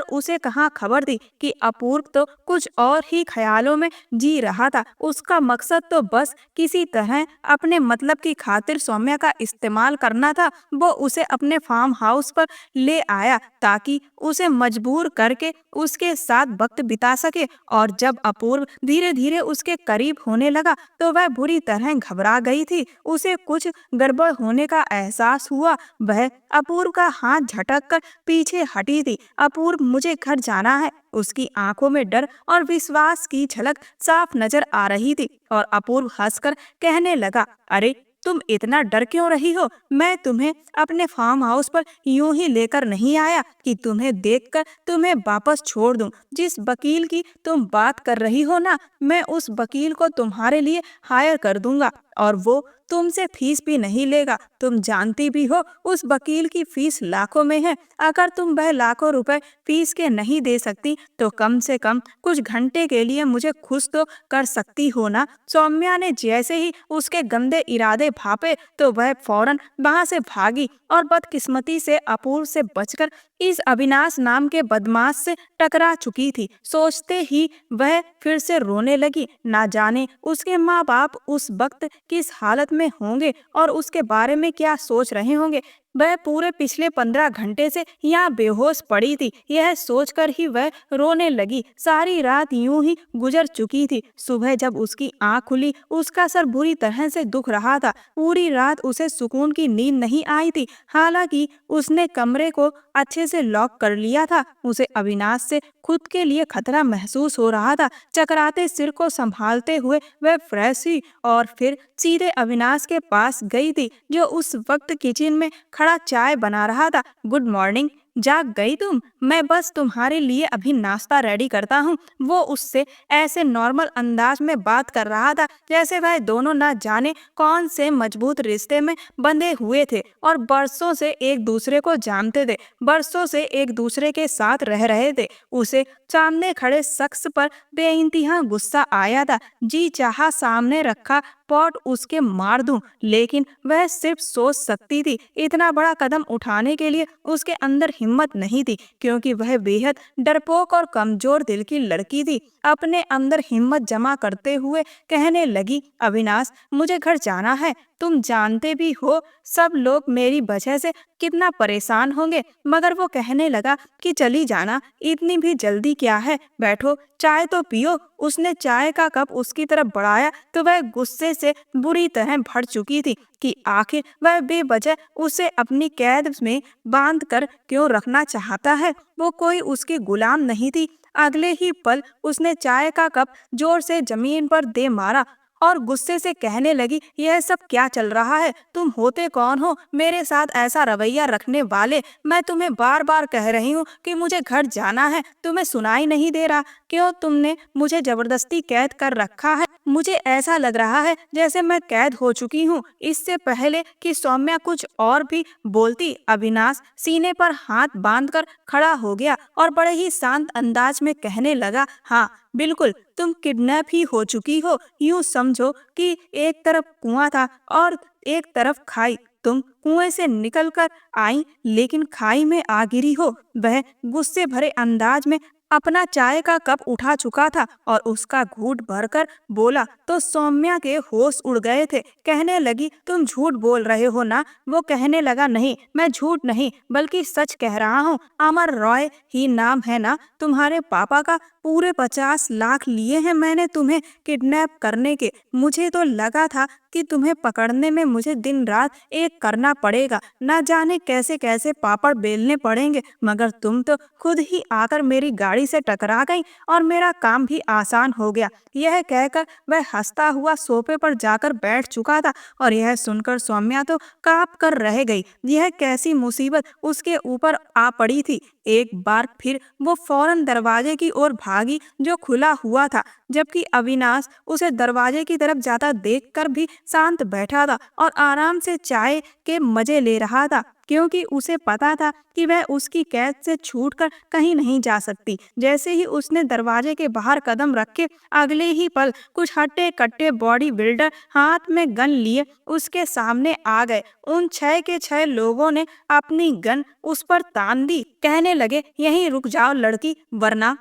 उसे कहाँ खबर थी कि अपूर्व तो कुछ और ही ख्यालों में जी रहा था। उसका मकसद तो बस किसी तरह अपने मतलब की खातिर सौम्या का इस्तेमाल करना था। वो उसे अपने फार्म हाउस पर ले आया ताकि उसे मजबूर करके उसके साथ वक्त बिता सके। और जब अपूर्व धीरे धीरे उसके करीब होने लगा तो वह बुरी तरह घबरा गई थी। उसे कुछ गड़बड़ होने का एहसास हुआ। वह अपूर्व का हाथ झटक कर पीछे हटी थी। अपूर्व, मुझे घर जाना है। उसकी आंखों में डर और विश्वास की झलक साफ नजर आ रही थी और अपूर्व हंसकर कहने लगा, अरे तुम इतना डर क्यों रही हो? मैं तुम्हें अपने फार्म हाउस पर यूं ही लेकर नहीं आया कि तुम्हें देखकर तुम्हें वापस छोड़ दूं। जिस वकील की तुम बात कर रही हो ना, मैं उस वकील को तुम्हारे लिए हायर कर दूंगा और वो तुमसे फीस भी नहीं लेगा। तुम जानती भी हो उस वकील की फीस लाखों में है। अगर तुम वह लाखों रुपए फीस के नहीं दे सकती तो कम से कम कुछ घंटे के लिए मुझे खुश तो कर सकती हो ना। सौम्या ने जैसे ही उसके गंदे इरादे भापे तो वह फौरन वहां से भागी और बदकिस्मती से अपूर्व से बचकर इस अविनाश नाम के बदमाश से टकरा चुकी थी। सोचते ही वह फिर से रोने लगी। ना जाने उसके माँ बाप उस वक्त किस हालत में होंगे और उसके बारे में क्या सोच रहे होंगे। वह पूरे पिछले 15 घंटे से यहाँ बेहोश पड़ी थी। यह सोचकर ही वह रोने लगी। सारी रात यूं ही गुजर चुकी थी। सुबह जब उसकी आंख खुली, उसका सर बुरी तरह से दुख रहा था। पूरी रात उसे सुकून की नींद नहीं आई थी। हालांकि उसने कमरे को अच्छे से लॉक कर लिया था। उसे अविनाश से खुद के लिए खतरा महसूस हो रहा था। चकराते सिर को संभालते हुए वह फ्रेश हुई और फिर सीधे अविनाश के पास गई थी, जो उस वक्त किचन में खड़ा चाय बना रहा था। गुड मॉर्निंग, जाग गई तुम? मैं बस तुम्हारे लिए अभी नाश्ता रेडी करता हूँ। वो उससे ऐसे नॉर्मल अंदाज में बात कर रहा था जैसे वह दोनों न जाने कौन से मजबूत रिश्ते में बंधे हुए थे और बरसों से एक दूसरे को जानते थे, बरसों से एक दूसरे के साथ रह रहे थे। उसे सामने खड़े शख्स पर बेइंतहा गुस्सा आया था। जी चाहा सामने रखा पॉट उसके मार दूं, लेकिन वह सिर्फ सोच सकती थी। इतना बड़ा कदम उठाने के लिए उसके अंदर हिम्मत नहीं थी, क्योंकि वह बेहद डरपोक और कमजोर दिल की लड़की थी। अपने अंदर हिम्मत जमा करते हुए कहने लगी, अविनाश, मुझे घर जाना है। तुम जानते भी हो सब लोग मेरी वजह से कितना परेशान होंगे। मगर वो कहने लगा कि चली जाना, इतनी भी जल्दी क्या है, बैठो चाय तो पियो। उसने चाय का कप उसकी तरफ बढ़ाया तो वह गुस्से से बुरी तरह भर चुकी थी कि आखिर वह बेवजह उसे अपनी कैद में बांध कर क्यों रखना चाहता है। वो कोई उसकी गुलाम नहीं थी। अगले ही पल उसने चाय का कप जोर से जमीन पर दे मारा और गुस्से से कहने लगी, यह सब क्या चल रहा है? तुम होते कौन हो मेरे साथ ऐसा रवैया रखने वाले? मैं तुम्हें बार बार कह रही हूँ कि मुझे घर जाना है, तुम्हें सुनाई नहीं दे रहा? क्यों तुमने मुझे जबरदस्ती कैद कर रखा है? मुझे ऐसा लग रहा है जैसे मैं कैद हो चुकी हूँ। इससे पहले कि सौम्या कुछ और भी बोलती, अविनाश सीने पर हाथ बांधकर खड़ा हो गया और बड़े ही शांत अंदाज में कहने लगा, हाँ बिल्कुल, तुम किडनैप ही हो चुकी हो। यूं समझो कि एक तरफ कुआं था और एक तरफ खाई। तुम कुएं से निकलकर आई लेकिन खाई में आ गिरी हो। वह गुस्से भरे अंदाज में अपना चाय का कप उठा चुका था और उसका घूंट भरकर बोला तो सौम्या के होश उड़ गए थे। कहने लगी, तुम झूठ बोल रहे हो ना? वो कहने लगा, नहीं मैं झूठ नहीं बल्कि सच कह रहा हूँ। अमर रॉय ही नाम है ना तुम्हारे पापा का? पूरे 50 लाख लिए हैं मैंने तुम्हें किडनैप करने के। मुझे तो लगा था कि तुम्हें पकड़ने में मुझे दिन रात एक करना पड़ेगा, न जाने कैसे कैसे पापड़ बेलने पड़ेंगे, मगर तुम तो खुद ही आकर मेरी गाड़ी से टकरा गई और मेरा काम भी आसान हो गया। यह कहकर वह हंसता हुआ सोफे पर जाकर बैठ चुका था और यह सुनकर सौम्या तो कांप कर रह गई। यह कैसी मुसीबत उसके ऊपर आ पड़ी थी। एक बार फिर वो फौरन दरवाजे की ओर भागी जो खुला हुआ था, जबकि अविनाश उसे दरवाजे की तरफ जाता देखकर भी शांत बैठा था और आराम से चाय के मजे ले रहा था, क्योंकि उसे पता था कि वह उसकी कैद से छूटकर कहीं नहीं जा सकती। जैसे ही उसने दरवाजे के बाहर कदम रखे, अगले ही पल कुछ हट्टे कट्टे बॉडी बिल्डर हाथ में गन लिए उसके सामने आ गए। उन 6 के 6 लोगों ने अपनी गन उस पर तान दी। कहने लगे, यहीं रुक जाओ लड़की, वरना।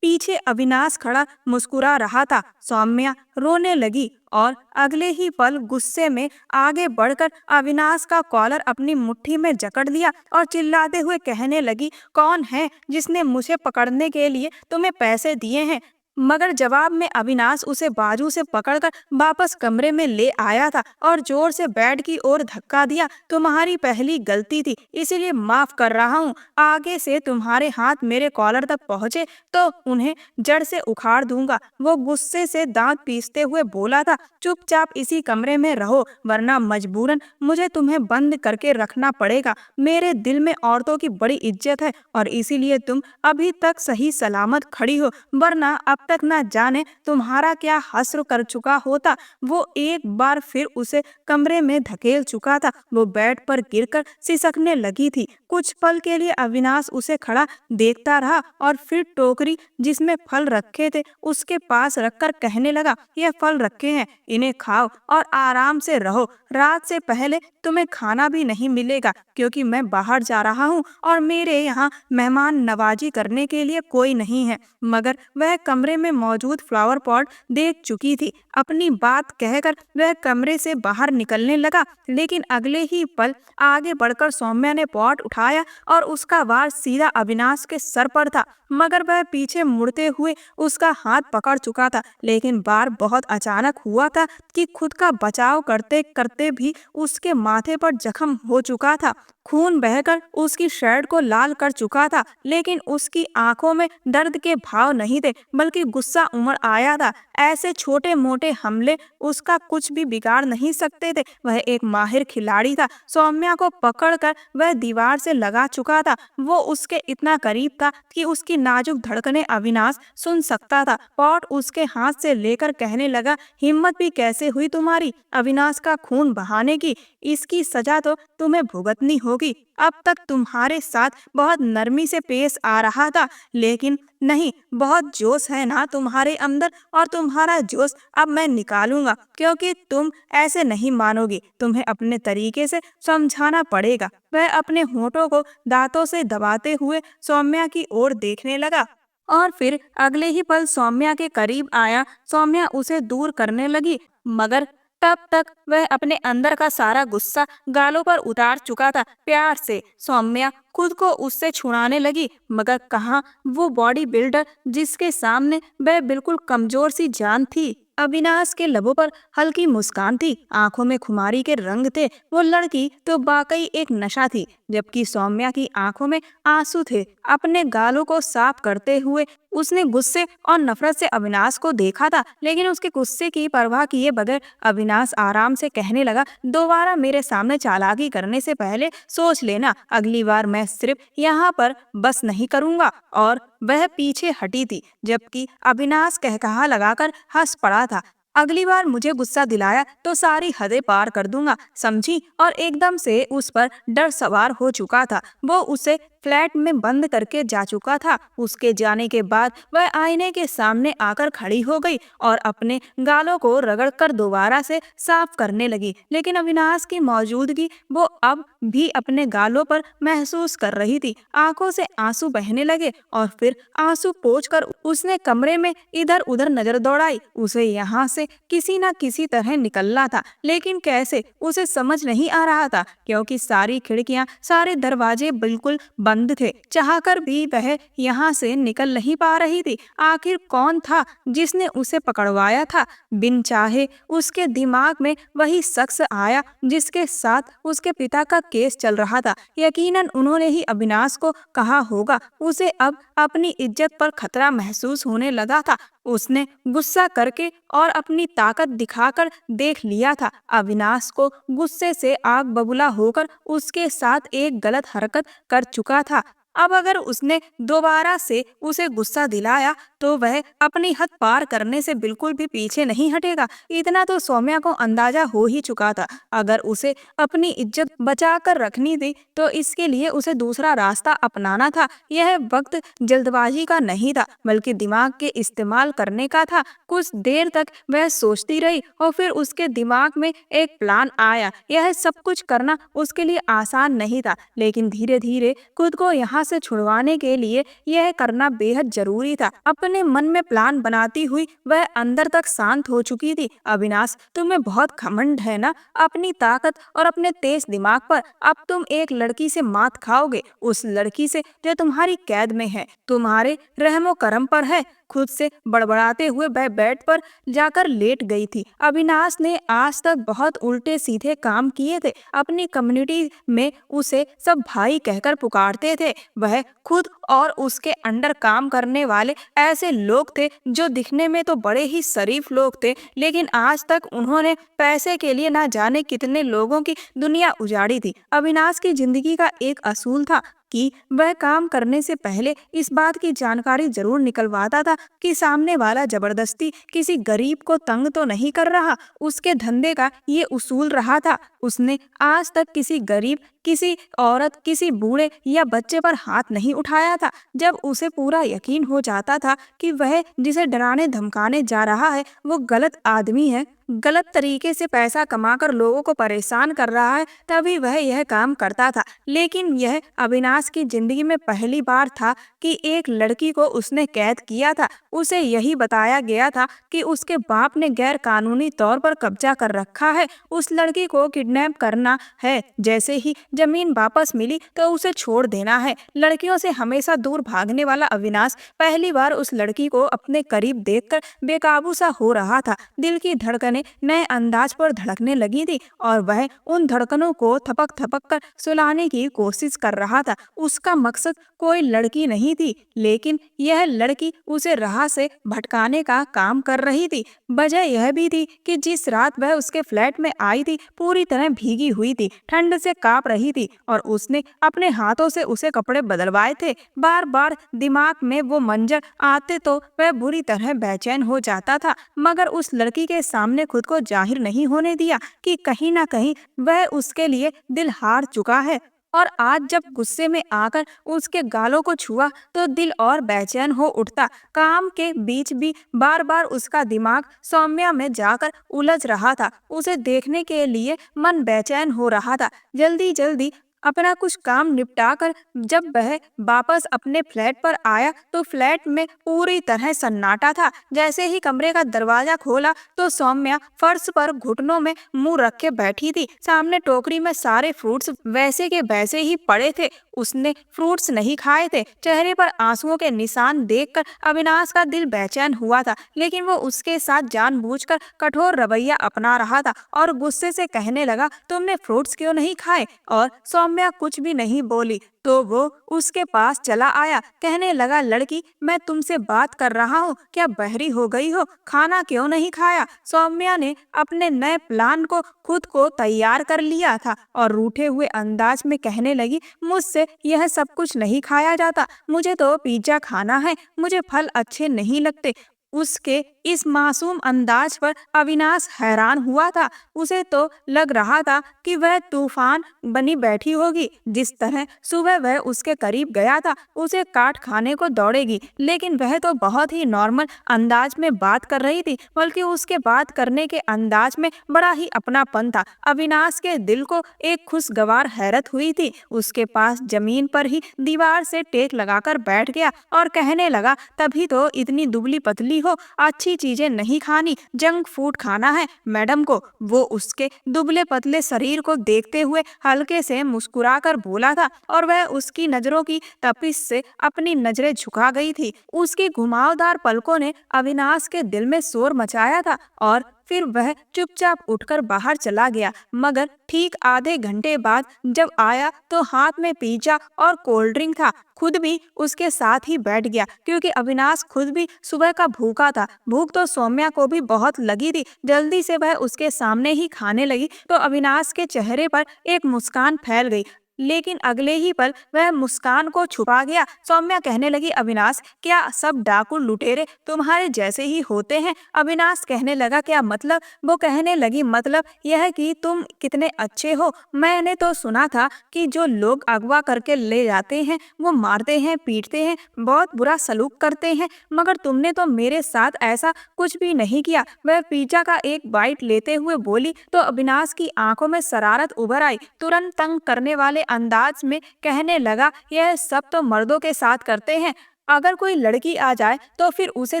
पीछे अविनाश खड़ा मुस्कुरा रहा था। सौम्या रोने लगी और अगले ही पल गुस्से में आगे बढ़कर अविनाश का कॉलर अपनी मुट्ठी में जकड़ लिया और चिल्लाते हुए कहने लगी, कौन है जिसने मुझे पकड़ने के लिए तुम्हें पैसे दिए हैं? मगर जवाब में अविनाश उसे बाजू से पकड़कर वापस कमरे में ले आया था और जोर से बेड की ओर धक्का दिया। तुम्हारी पहली गलती थी, इसीलिए माफ कर रहा हूँ। आगे से तुम्हारे हाथ मेरे कॉलर तक पहुँचे तो उन्हें जड़ से उखाड़ दूंगा। वो गुस्से से दांत पीसते हुए बोला था, चुपचाप इसी कमरे में रहो, वरना मजबूरन मुझे तुम्हें बंद करके रखना पड़ेगा। मेरे दिल में औरतों की बड़ी इज्जत है और इसीलिए तुम अभी तक सही सलामत खड़ी हो, वरना अब तक न जाने तुम्हारा क्या हश्र कर चुका होता। वो एक बार फिर उसे कमरे में धकेल चुका था। वो बेड पर गिरकर सिसकने लगी थी। कुछ पल के लिए अविनाश उसे खड़ा देखता रहा और फिर टोकरी जिसमें फल रखे थे उसके पास रखकर कहने लगा, यह फल रखे हैं, इन्हें खाओ और आराम से रहो। रात से पहले तुम्हें खाना भी नहीं मिलेगा, क्योंकि मैं बाहर जा रहा हूँ और मेरे यहाँ मेहमान नवाजी करने के लिए कोई नहीं है। मगर वह कमरे में मौजूद फ्लावर पॉट देख चुकी थी। अपनी बात कहकर वह कमरे से बाहर निकलने लगा, लेकिन अगले ही पल आगे बढ़कर सौम्या ने पॉट उठाया और उसका वार सीधा अविनाश के सर पर था। मगर वह पीछे मुड़ते हुए उसका हाथ पकड़ चुका था, लेकिन वार बहुत अचानक हुआ था कि खुद का बचाव करते करते भी उसके माथे पर जख्म हो चुका था। खून बहकर उसकी शर्ट को लाल कर चुका था, लेकिन उसकी आंखों में दर्द के भाव नहीं थे, बल्कि गुस्सा उमड़ आया था। ऐसे छोटे मोटे हमले उसका कुछ भी बिगाड़ नहीं सकते थे। वह एक माहिर खिलाड़ी था। सौम्या को पकड़कर वह दीवार से लगा चुका था। वो उसके इतना करीब था कि उसकी नाजुक धड़कनें अविनाश सुन सकता था। पॉट उसके हाथ से लेकर कहने लगा, हिम्मत भी कैसे हुई तुम्हारी अविनाश का खून बहाने की? इसकी सजा तो तुम्हें भुगतनी होगी। अब तक तुम्हारे साथ बहुत नरमी से पेश आ रहा था, लेकिन नहीं, बहुत जोश है ना तुम्हारे अंदर, और तुम्हारा जोश अब मैं निकालूंगा, क्योंकि तुम ऐसे नहीं मानोगी। तुम्हें अपने तरीके से समझाना पड़ेगा। वह अपने होठों को दांतों से दबाते हुए सौम्या की ओर देखने लगा और फिर अगले ही पल सौम्या के करीब आया। सौम्या उसे दूर करने लगी, मगर तब तक वह अपने अंदर का सारा गुस्सा गालों पर उतार चुका था। प्यार से सौम्या खुद को उससे छुड़ाने लगी, मगर कहाँ वो बॉडी बिल्डर जिसके सामने वह बिल्कुल कमजोर सी जान थी। अविनाश के लबों पर हल्की मुस्कान थी, आंखों में खुमारी के रंग थे। वो लड़की तो वाकई एक नशा थी। जबकि सौम्या की आंखों में आंसू थे। अपने गालों को साफ करते हुए उसने गुस्से और नफरत से अविनाश को देखा था, लेकिन उसके गुस्से की परवाह किए बगैर अविनाश आराम से कहने लगा, दोबारा मेरे सामने चालाकी करने से पहले सोच लेना, अगली बार मैं सिर्फ यहाँ पर बस नहीं करूँगा। और वह पीछे हटी थी, जबकि अविनाश कहकहा लगाकर हंस पड़ा था। अगली बार मुझे गुस्सा दिलाया तो सारी हदें पार कर दूंगा, समझी? और एकदम से उस पर डर सवार हो चुका था। वो उसे फ्लैट में बंद करके जा चुका था। उसके जाने के बाद वह आईने के सामने आकर खड़ी हो गई और अपने गालों को रगड़कर दोबारा से साफ करने लगी, लेकिन अविनाश की मौजूदगी वो अब भी अपने गालों पर महसूस कर रही थी। आंखों से आंसू बहने लगे और फिर आंसू पोंछकर उसने कमरे में इधर उधर नजर दौड़ाई। उसे यहाँ से किसी न किसी तरह निकलना था, लेकिन कैसे उसे समझ नहीं आ रहा था, क्योंकि सारी खिड़कियां सारे दरवाजे बिल्कुल बंद थे। चाहकर भी वह यहाँ से निकल नहीं पा रही थी। आखिर कौन था जिसने उसे पकड़वाया था? बिन चाहे उसके दिमाग में वही शख्स आया जिसके साथ उसके पिता का केस चल रहा था। यकीनन उन्होंने ही अविनाश को कहा होगा। उसे अब अपनी इज्जत पर खतरा महसूस होने लगा था। उसने गुस्सा करके और अपनी ताकत दिखाकर देख लिया था। अविनाश को गुस्से से आग बबूला होकर उसके साथ एक गलत हरकत कर चुका था। अब अगर उसने दोबारा से उसे गुस्सा दिलाया तो वह अपनी हद पार करने से बिल्कुल भी पीछे नहीं हटेगा। इतना तो सौम्या को अंदाजा हो ही चुका था। अगर उसे अपनी इज्जत बचा कर रखनी थी तो इसके लिए उसे दूसरा रास्ता अपनाना था। यह वक्त जल्दबाजी का नहीं था, बल्कि दिमाग के इस्तेमाल करने का था। कुछ देर तक वह सोचती रही और फिर उसके दिमाग में एक प्लान आया। यह सब कुछ करना उसके लिए आसान नहीं था, लेकिन धीरे धीरे खुद को यहाँ से छुड़वाने के लिए यह करना बेहद जरूरी था। अपने मन में प्लान बनाती हुई वह अंदर तक शांत हो चुकी थी। अविनाश, तुम्हें बहुत घमंड है ना अपनी ताकत और अपने तेज दिमाग पर। अब तुम एक लड़की से मात खाओगे, उस लड़की से जो तुम्हारी कैद में है, तुम्हारे रहमो करम पर है। खुद से बड़बड़ाते हुए वह बेड पर जाकर लेट गई थी। अविनाश ने आज तक बहुत उल्टे सीधे काम किए थे। अपनी कम्युनिटी में उसे सब भाई कहकर पुकारते थे। वह खुद और उसके अंडर काम करने वाले ऐसे लोग थे जो दिखने में तो बड़े ही शरीफ लोग थे, लेकिन आज तक उन्होंने पैसे के लिए ना जाने कितने लोगों की दुनिया उजाड़ी थी। अविनाश की जिंदगी का एक असूल था कि वह काम करने से पहले इस बात की जानकारी जरूर निकलवाता था कि सामने वाला जबरदस्ती किसी गरीब को तंग तो नहीं कर रहा। उसके धंधे का ये उसूल रहा था। उसने आज तक किसी गरीब, किसी औरत, किसी बूढ़े या बच्चे पर हाथ नहीं उठाया था। जब उसे पूरा यकीन हो जाता था कि वह जिसे डराने धमकाने जा रहा है वो गलत आदमी है, गलत तरीके से पैसा कमाकर लोगों को परेशान कर रहा है, तभी वह यह काम करता था। लेकिन यह अविनाश की जिंदगी में पहली बार था कि एक लड़की को उसने कैद किया था। उसे यही बताया गया था कि उसके बाप ने गैर कानूनी तौर पर कब्जा कर रखा है, उस लड़की को किडनैप करना है, जैसे ही जमीन वापस मिली तो उसे छोड़ देना है। लड़कियों से हमेशा दूर भागने वाला अविनाश पहली बार उस लड़की को अपने करीब देखकर बेकाबू सा हो रहा था। दिल की धड़कनें नए अंदाज पर धड़कने लगी थी और वह उन धड़कनों को थपक थपक कर सुलाने की कोशिश कर रहा था। उसका मकसद कोई लड़की नहीं थी, लेकिन यह लड़की उसे राह से भटकाने का काम कर रही थी। वजह यह भी थी कि जिस रात वह उसके फ्लैट में आई थी पूरी तरह भीगी हुई थी, ठंड से कांप रही थी और उसने अपने हाथों से उसे कपड़े बदलवाए थे। बार बार दिमाग में वो मंजर आते तो वह बुरी तरह बेचैन हो जाता था, मगर उस लड़की के सामने खुद को जाहिर नहीं होने दिया कि कहीं ना कहीं वह उसके लिए दिल हार चुका है। और आज जब गुस्से में आकर उसके गालों को छुआ तो दिल और बेचैन हो उठता। काम के बीच भी बार बार उसका दिमाग सौम्या में जाकर उलझ रहा था। उसे देखने के लिए मन बेचैन हो रहा था। जल्दी जल्दी अपना कुछ काम निपटाकर जब वह वापस अपने फ्लैट पर आया तो फ्लैट में पूरी तरह सन्नाटा था। जैसे ही कमरे का दरवाजा खोला तो सौम्या फर्श पर घुटनों में मुंह रख के बैठी थी। सामने टोकरी में सारे फ्रूट्स वैसे के वैसे ही पड़े थे। उसने फ्रूट्स नहीं खाए थे। चेहरे पर आंसुओं के निशान देखकर अविनाश का दिल बेचैन हुआ था, लेकिन वो उसके साथ जानबूझकर कठोर रवैया अपना रहा था और गुस्से से कहने लगा, तुमने फ्रूट्स क्यों नहीं खाए? और सौम्या सौम्या कुछ भी नहीं बोली तो वो उसके पास चला आया। कहने लगा, लड़की, मैं तुमसे बात कर रहा हूँ, क्या बहरी हो गई हो? खाना क्यों नहीं खाया? सौम्या ने अपने नए प्लान को खुद को तैयार कर लिया था और रूठे हुए अंदाज में कहने लगी, मुझसे यह सब कुछ नहीं खाया जाता, मुझे तो पिज्जा खाना है, मुझे फल अच्छे नहीं लगते। उसके इस मासूम अंदाज पर अविनाश हैरान हुआ था। उसे तो लग रहा था कि वह तूफान बनी बैठी होगी। जिस तरह सुबह वह उसके करीब गया था, उसे काट खाने को दौड़ेगी, लेकिन वह तो बहुत ही नॉर्मल अंदाज में बात कर रही थी, बल्कि उसके बात करने के अंदाज में बड़ा ही अपनापन था। अविनाश के दिल को एक खुशगवार हैरत हुई थी। उसके पास जमीन पर ही दीवार से टेक लगाकर बैठ गया और कहने लगा, तभी तो इतनी दुबली पतली हो, अच्छी चीजें नहीं खानी, जंक फूड खाना है मैडम को। वो उसके दुबले पतले शरीर को देखते हुए हल्के से मुस्कुराकर बोला था और वह उसकी नजरों की तपिश से अपनी नजरें झुका गई थी। उसकी घुमावदार पलकों ने अविनाश के दिल में शोर मचाया था और फिर वह चुपचाप उठकर बाहर चला गया। मगर ठीक आधे घंटे बाद जब आया तो हाथ में पिज्जा और कोल्ड ड्रिंक था। खुद भी उसके साथ ही बैठ गया, क्योंकि अविनाश खुद भी सुबह का भूखा था। भूख तो सौम्या को भी बहुत लगी थी। जल्दी से वह उसके सामने ही खाने लगी तो अविनाश के चेहरे पर एक मुस्कान फैल गई, लेकिन अगले ही पल वह मुस्कान को छुपा गया। सौम्या कहने लगी, अविनाश, क्या सब डाकू लुटेरे तुम्हारे जैसे ही होते हैं? अविनाश कहने लगा, क्या मतलब? वो कहने लगी, मतलब यह कि तुम कितने अच्छे हो। मैंने तो सुना था कि जो लोग अगवा करके ले जाते हैं वो मारते हैं, पीटते हैं, बहुत बुरा सलूक करते हैं, मगर तुमने तो मेरे साथ ऐसा कुछ भी नहीं किया। वह पिज्जा का एक बाइट लेते हुए बोली तो अविनाश की आंखों में शरारत उभर आई। तुरंत तंग करने वाले अंदाज में कहने लगा, यह सब तो मर्दों के साथ करते हैं, अगर कोई लड़की आ जाए तो फिर उसे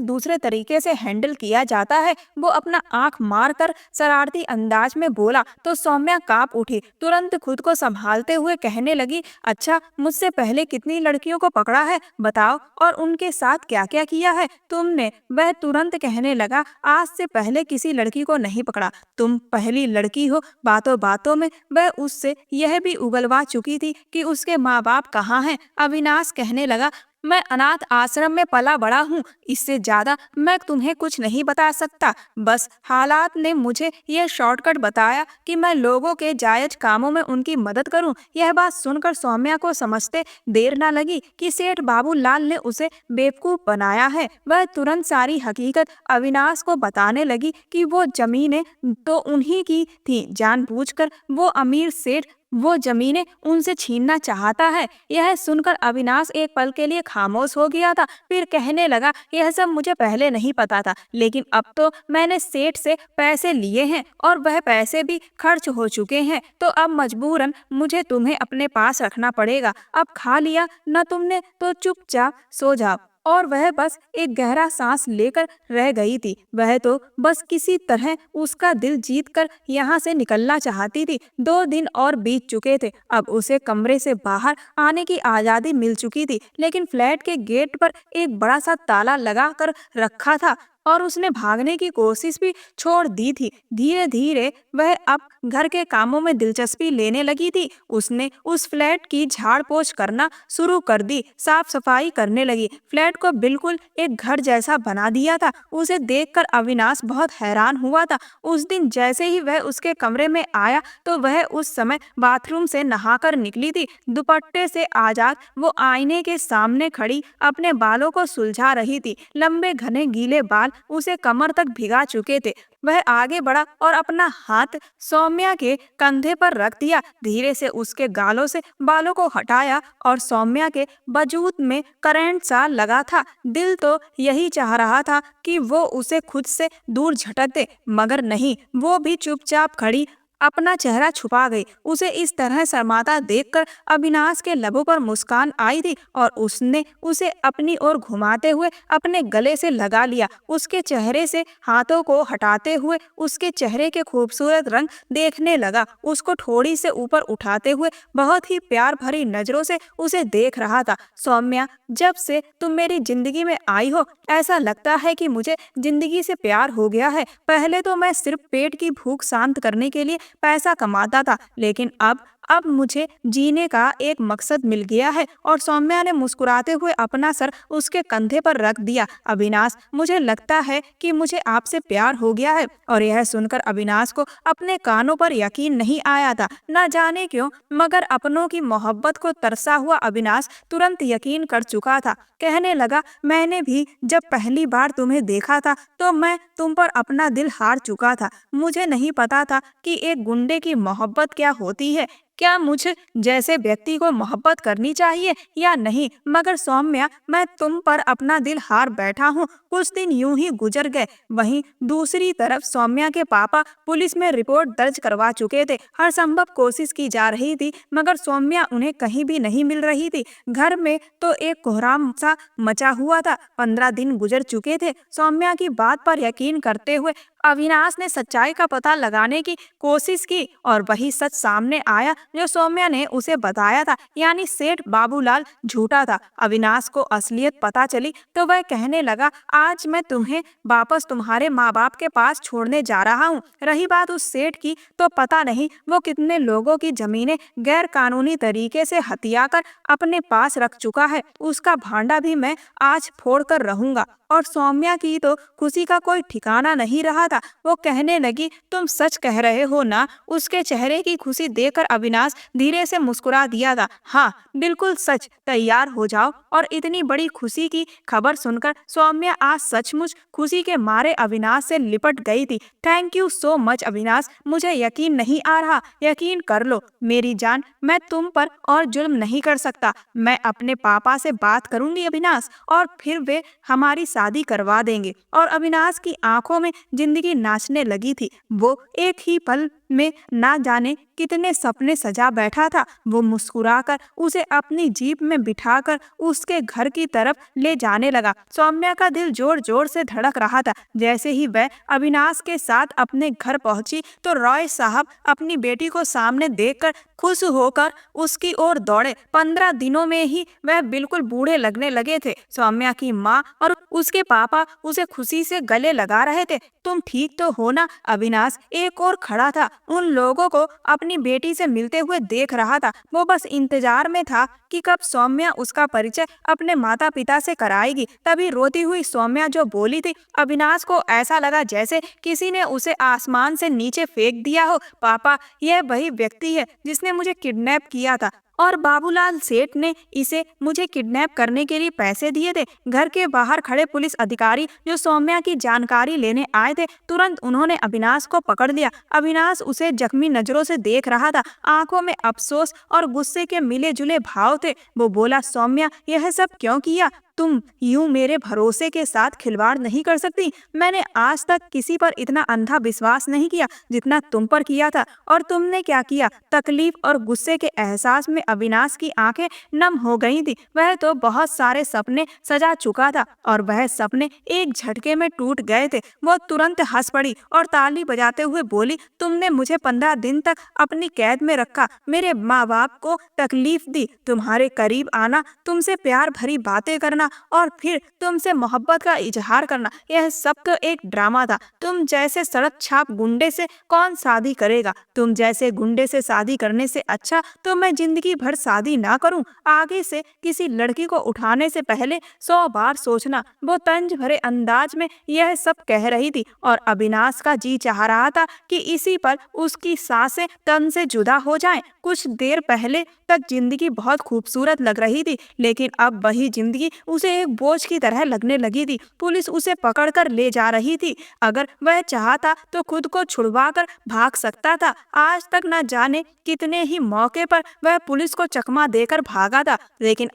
दूसरे तरीके से हैंडल किया जाता है। वो अपना आंख मारकर शरारती अंदाज में बोला तो सौम्या कांप उठी। तुरंत खुद को संभालते हुए कहने लगी, अच्छा, मुझसे पहले कितनी लड़कियों को पकड़ा है बताओ, और उनके साथ क्या क्या किया है तुमने? वह तुरंत कहने लगा, आज से पहले किसी लड़की को नहीं पकड़ा, तुम पहली लड़की हो। बातों बातों में वह उससे यह भी उगलवा चुकी थी कि उसके माँ बाप कहाँ हैं। अविनाश कहने लगा, मैं अनाथ आश्रम में पला बड़ा हूँ, इससे ज्यादा मैं तुम्हें कुछ नहीं बता सकता। बस हालात ने मुझे यह शॉर्टकट बताया कि मैं लोगों के जायज कामों में उनकी मदद करूं। यह बात सुनकर सौम्या को समझते देर न लगी कि सेठ बाबूलाल ने उसे बेवकूफ बनाया है। वह तुरंत सारी हकीकत अविनाश को बताने लगी कि वो जमीनें तो उन्हीं की थी, जानबूझकर वो अमीर सेठ वो जमीनें उनसे छीनना चाहता है। यह सुनकर अविनाश एक पल के लिए खामोश हो गया था, फिर कहने लगा, यह सब मुझे पहले नहीं पता था, लेकिन अब तो मैंने सेठ से पैसे लिए हैं और वह पैसे भी खर्च हो चुके हैं, तो अब मजबूरन मुझे तुम्हें अपने पास रखना पड़ेगा। अब खा लिया न तुमने तो चुपचाप सो जाओ। और वह बस एक गहरा सांस लेकर रह गई थी। वह तो बस किसी तरह उसका दिल जीतकर यहाँ से निकलना चाहती थी। 2 दिन और बीत चुके थे। अब उसे कमरे से बाहर आने की आज़ादी मिल चुकी थी, लेकिन फ्लैट के गेट पर एक बड़ा सा ताला लगा कर रखा था और उसने भागने की कोशिश भी छोड़ दी थी। धीरे धीरे वह अब घर के कामों में दिलचस्पी लेने लगी थी। उसने उस फ्लैट की झाड़ पोछ करना शुरू कर दी, साफ सफाई करने लगी। फ्लैट को बिल्कुल एक घर जैसा बना दिया था। उसे देखकर अविनाश बहुत हैरान हुआ था। उस दिन जैसे ही वह उसके कमरे में आया तो वह उस समय बाथरूम से नहाकर निकली थी। दुपट्टे से आजाद वो आईने के सामने खड़ी अपने बालों को सुलझा रही थी। लंबे घने गीले बाल उसे कमर तक भिगा चुके थे। वह आगे बढ़ा और अपना हाथ सौम्या के कंधे पर रख दिया। धीरे से उसके गालों से बालों को हटाया और सौम्या के वजूद में करंट सा लगा था। दिल तो यही चाह रहा था कि वो उसे खुद से दूर झटक दे, मगर नहीं, वो भी चुपचाप खड़ी अपना चेहरा छुपा गई। उसे इस तरह शर्माता देखकर अविनाश के लबों पर मुस्कान आई थी और उसने उसे अपनी ओर घुमाते हुए अपने गले से लगा लिया। उसके चेहरे से हाथों को हटाते हुए उसके चेहरे के खूबसूरत रंग देखने लगा। उसको थोड़ी से ऊपर उठाते हुए बहुत ही प्यार भरी नजरों से उसे देख रहा था। सौम्या, जब से तुम मेरी जिंदगी में आई हो ऐसा लगता है कि मुझे जिंदगी से प्यार हो गया है। पहले तो मैं सिर्फ पेट की भूख शांत करने के लिए पैसा कमाता था, लेकिन अब अब मुझे जीने का एक मकसद मिल गया है। और सौम्या ने मुस्कुराते हुए अपना सर उसके कंधे पर रख दिया। अविनाश, मुझे लगता है कि मुझे आपसे प्यार हो गया है। और यह सुनकर अविनाश को अपने कानों पर यकीन नहीं आया था। न जाने क्यों, मगर अपनों की मोहब्बत को तरसा हुआ अविनाश तुरंत यकीन कर चुका था। कहने लगा, मैंने भी जब पहली बार तुम्हें देखा था तो मैं तुम पर अपना दिल हार चुका था। मुझे नहीं पता था कि एक गुंडे की मोहब्बत क्या होती है, क्या मुझ जैसे व्यक्ति को मोहब्बत करनी चाहिए या नहीं। मगर सौम्या, मैं तुम पर अपना दिल हार बैठा हूँ। कुछ दिन यूं ही गुजर गए। वहीं दूसरी तरफ सौम्या के पापा पुलिस में रिपोर्ट दर्ज करवा चुके थे। हर संभव कोशिश की जा रही थी, मगर सौम्या उन्हें कहीं भी नहीं मिल रही थी। घर में तो एक कोहराम सा मचा हुआ था। 15 दिन गुजर चुके थे। सौम्या की बात पर यकीन करते हुए अविनाश ने सच्चाई का पता लगाने की कोशिश की और वही सच सामने आया जो सौम्या ने उसे बताया था, यानी सेठ बाबूलाल झूठा था। अविनाश को असलियत पता चली तो वह कहने लगा, आज मैं तुम्हें वापस तुम्हारे माँ बाप के पास छोड़ने जा रहा हूँ। रही बात उस सेठ की, तो पता नहीं वो कितने लोगों की जमीनें गैर कानूनी तरीके से हथिया कर अपने पास रख चुका है। उसका भांडा भी मैं आज फोड़ कर रहूंगा। और सौम्या की तो खुशी का कोई ठिकाना नहीं रहा था। वो कहने लगी, तुम सच कह रहे हो ना। उसके चेहरे की खुशी देखकर अविनाश धीरे से मुस्कुरा दिया था। हाँ, बिल्कुल सच। तैयार हो जाओ। और इतनी बड़ी खुशी की खबर सुनकर सौम्या आज सचमुच खुशी के मारे अविनाश से लिपट गई थी। Thank you so much Avinash, मुझे यकीन नहीं आ रहा। यकीन कर लो मेरी जान, मैं तुम पर और जुल्म नहीं कर सकता। मैं अपने पापा से बात करूंगी अविनाश, और फिर वे हमारी शादी करवा देंगे। और अविनाश की आंखों में जिंदगी नाचने लगी थी। वो एक ही पल में ना जाने कितने सपने सजा बैठा था। वो मुस्कुराकर उसे अपनी जीप में बिठाकर उसके घर की तरफ ले जाने लगा। सौम्या का दिल जोर जोर से धड़क रहा था। जैसे ही वह अविनाश के साथ अपने घर पहुंची तो रॉय साहब अपनी बेटी को सामने देखकर खुश होकर उसकी ओर दौड़े। 15 दिनों में ही वह बिल्कुल बूढ़े लगने लगे थे। सौम्या की माँ और उसके पापा उसे खुशी से गले लगा रहे थे। तुम ठीक तो हो ना? अविनाश एक और खड़ा था, उन लोगों को अपनी बेटी से मिलते हुए देख रहा था। वो बस इंतजार में था कि कब सौम्या उसका परिचय अपने माता पिता से कराएगी। तभी रोती हुई सौम्या जो बोली थी, अविनाश को ऐसा लगा जैसे किसी ने उसे आसमान से नीचे फेंक दिया हो। पापा, यह वही व्यक्ति है जिसने मुझे किडनैप किया था, और बाबूलाल सेठ ने इसे मुझे किडनैप करने के लिए पैसे दिए थे। घर के बाहर खड़े पुलिस अधिकारी जो सौम्या की जानकारी लेने आए थे, तुरंत उन्होंने अविनाश को पकड़ लिया। अविनाश उसे जख्मी नजरों से देख रहा था। आंखों में अफसोस और गुस्से के मिले जुले भाव थे। वो बोला, सौम्या, यह सब क्यों किया? तुम यूं मेरे भरोसे के साथ खिलवाड़ नहीं कर सकती। मैंने आज तक किसी पर इतना अंधा विश्वास नहीं किया जितना तुम पर किया था। और तुमने क्या किया? तकलीफ और गुस्से के एहसास में अविनाश की आंखें नम हो गई थी। वह तो बहुत सारे सपने सजा चुका था और वह सपने एक झटके में टूट गए थे। वो तुरंत हंस पड़ी और ताली बजाते हुए बोली, तुमने मुझे 15 दिन तक अपनी कैद में रखा, मेरे माँ बाप को तकलीफ दी, तुम्हारे करीब आना, तुमसे प्यार भरी बातें करना और फिर तुमसे मोहब्बत का इजहार करना, यह सब तो एक ड्रामा था। तुम जैसे सड़क छाप गुंडे से कौन शादी करेगा? तुम जैसे गुंडे से शादी करने से अच्छा तो मैं जिंदगी भर शादी ना करूं। आगे से किसी लड़की को उठाने से पहले 100 बार सोचना। वो तंज भरे अंदाज में यह सब कह रही थी और अविनाश का जी चाह रहा था कि इसी पर उसकी सांसें तन से जुदा हो जाएं। कुछ देर पहले तक जिंदगी बहुत खूबसूरत लग रही थी, लेकिन अब वही जिंदगी उसे एक बोझ की तरह लगने लगी थी। पुलिस उसे पकड़कर ले जा रही थी। अगर वह चाहता तो खुद को छुड़वाकर भाग सकता था। आज तक न जाने कितने ही मौके पर वह पुलिस को चकमा देकर भागा था, लेकिन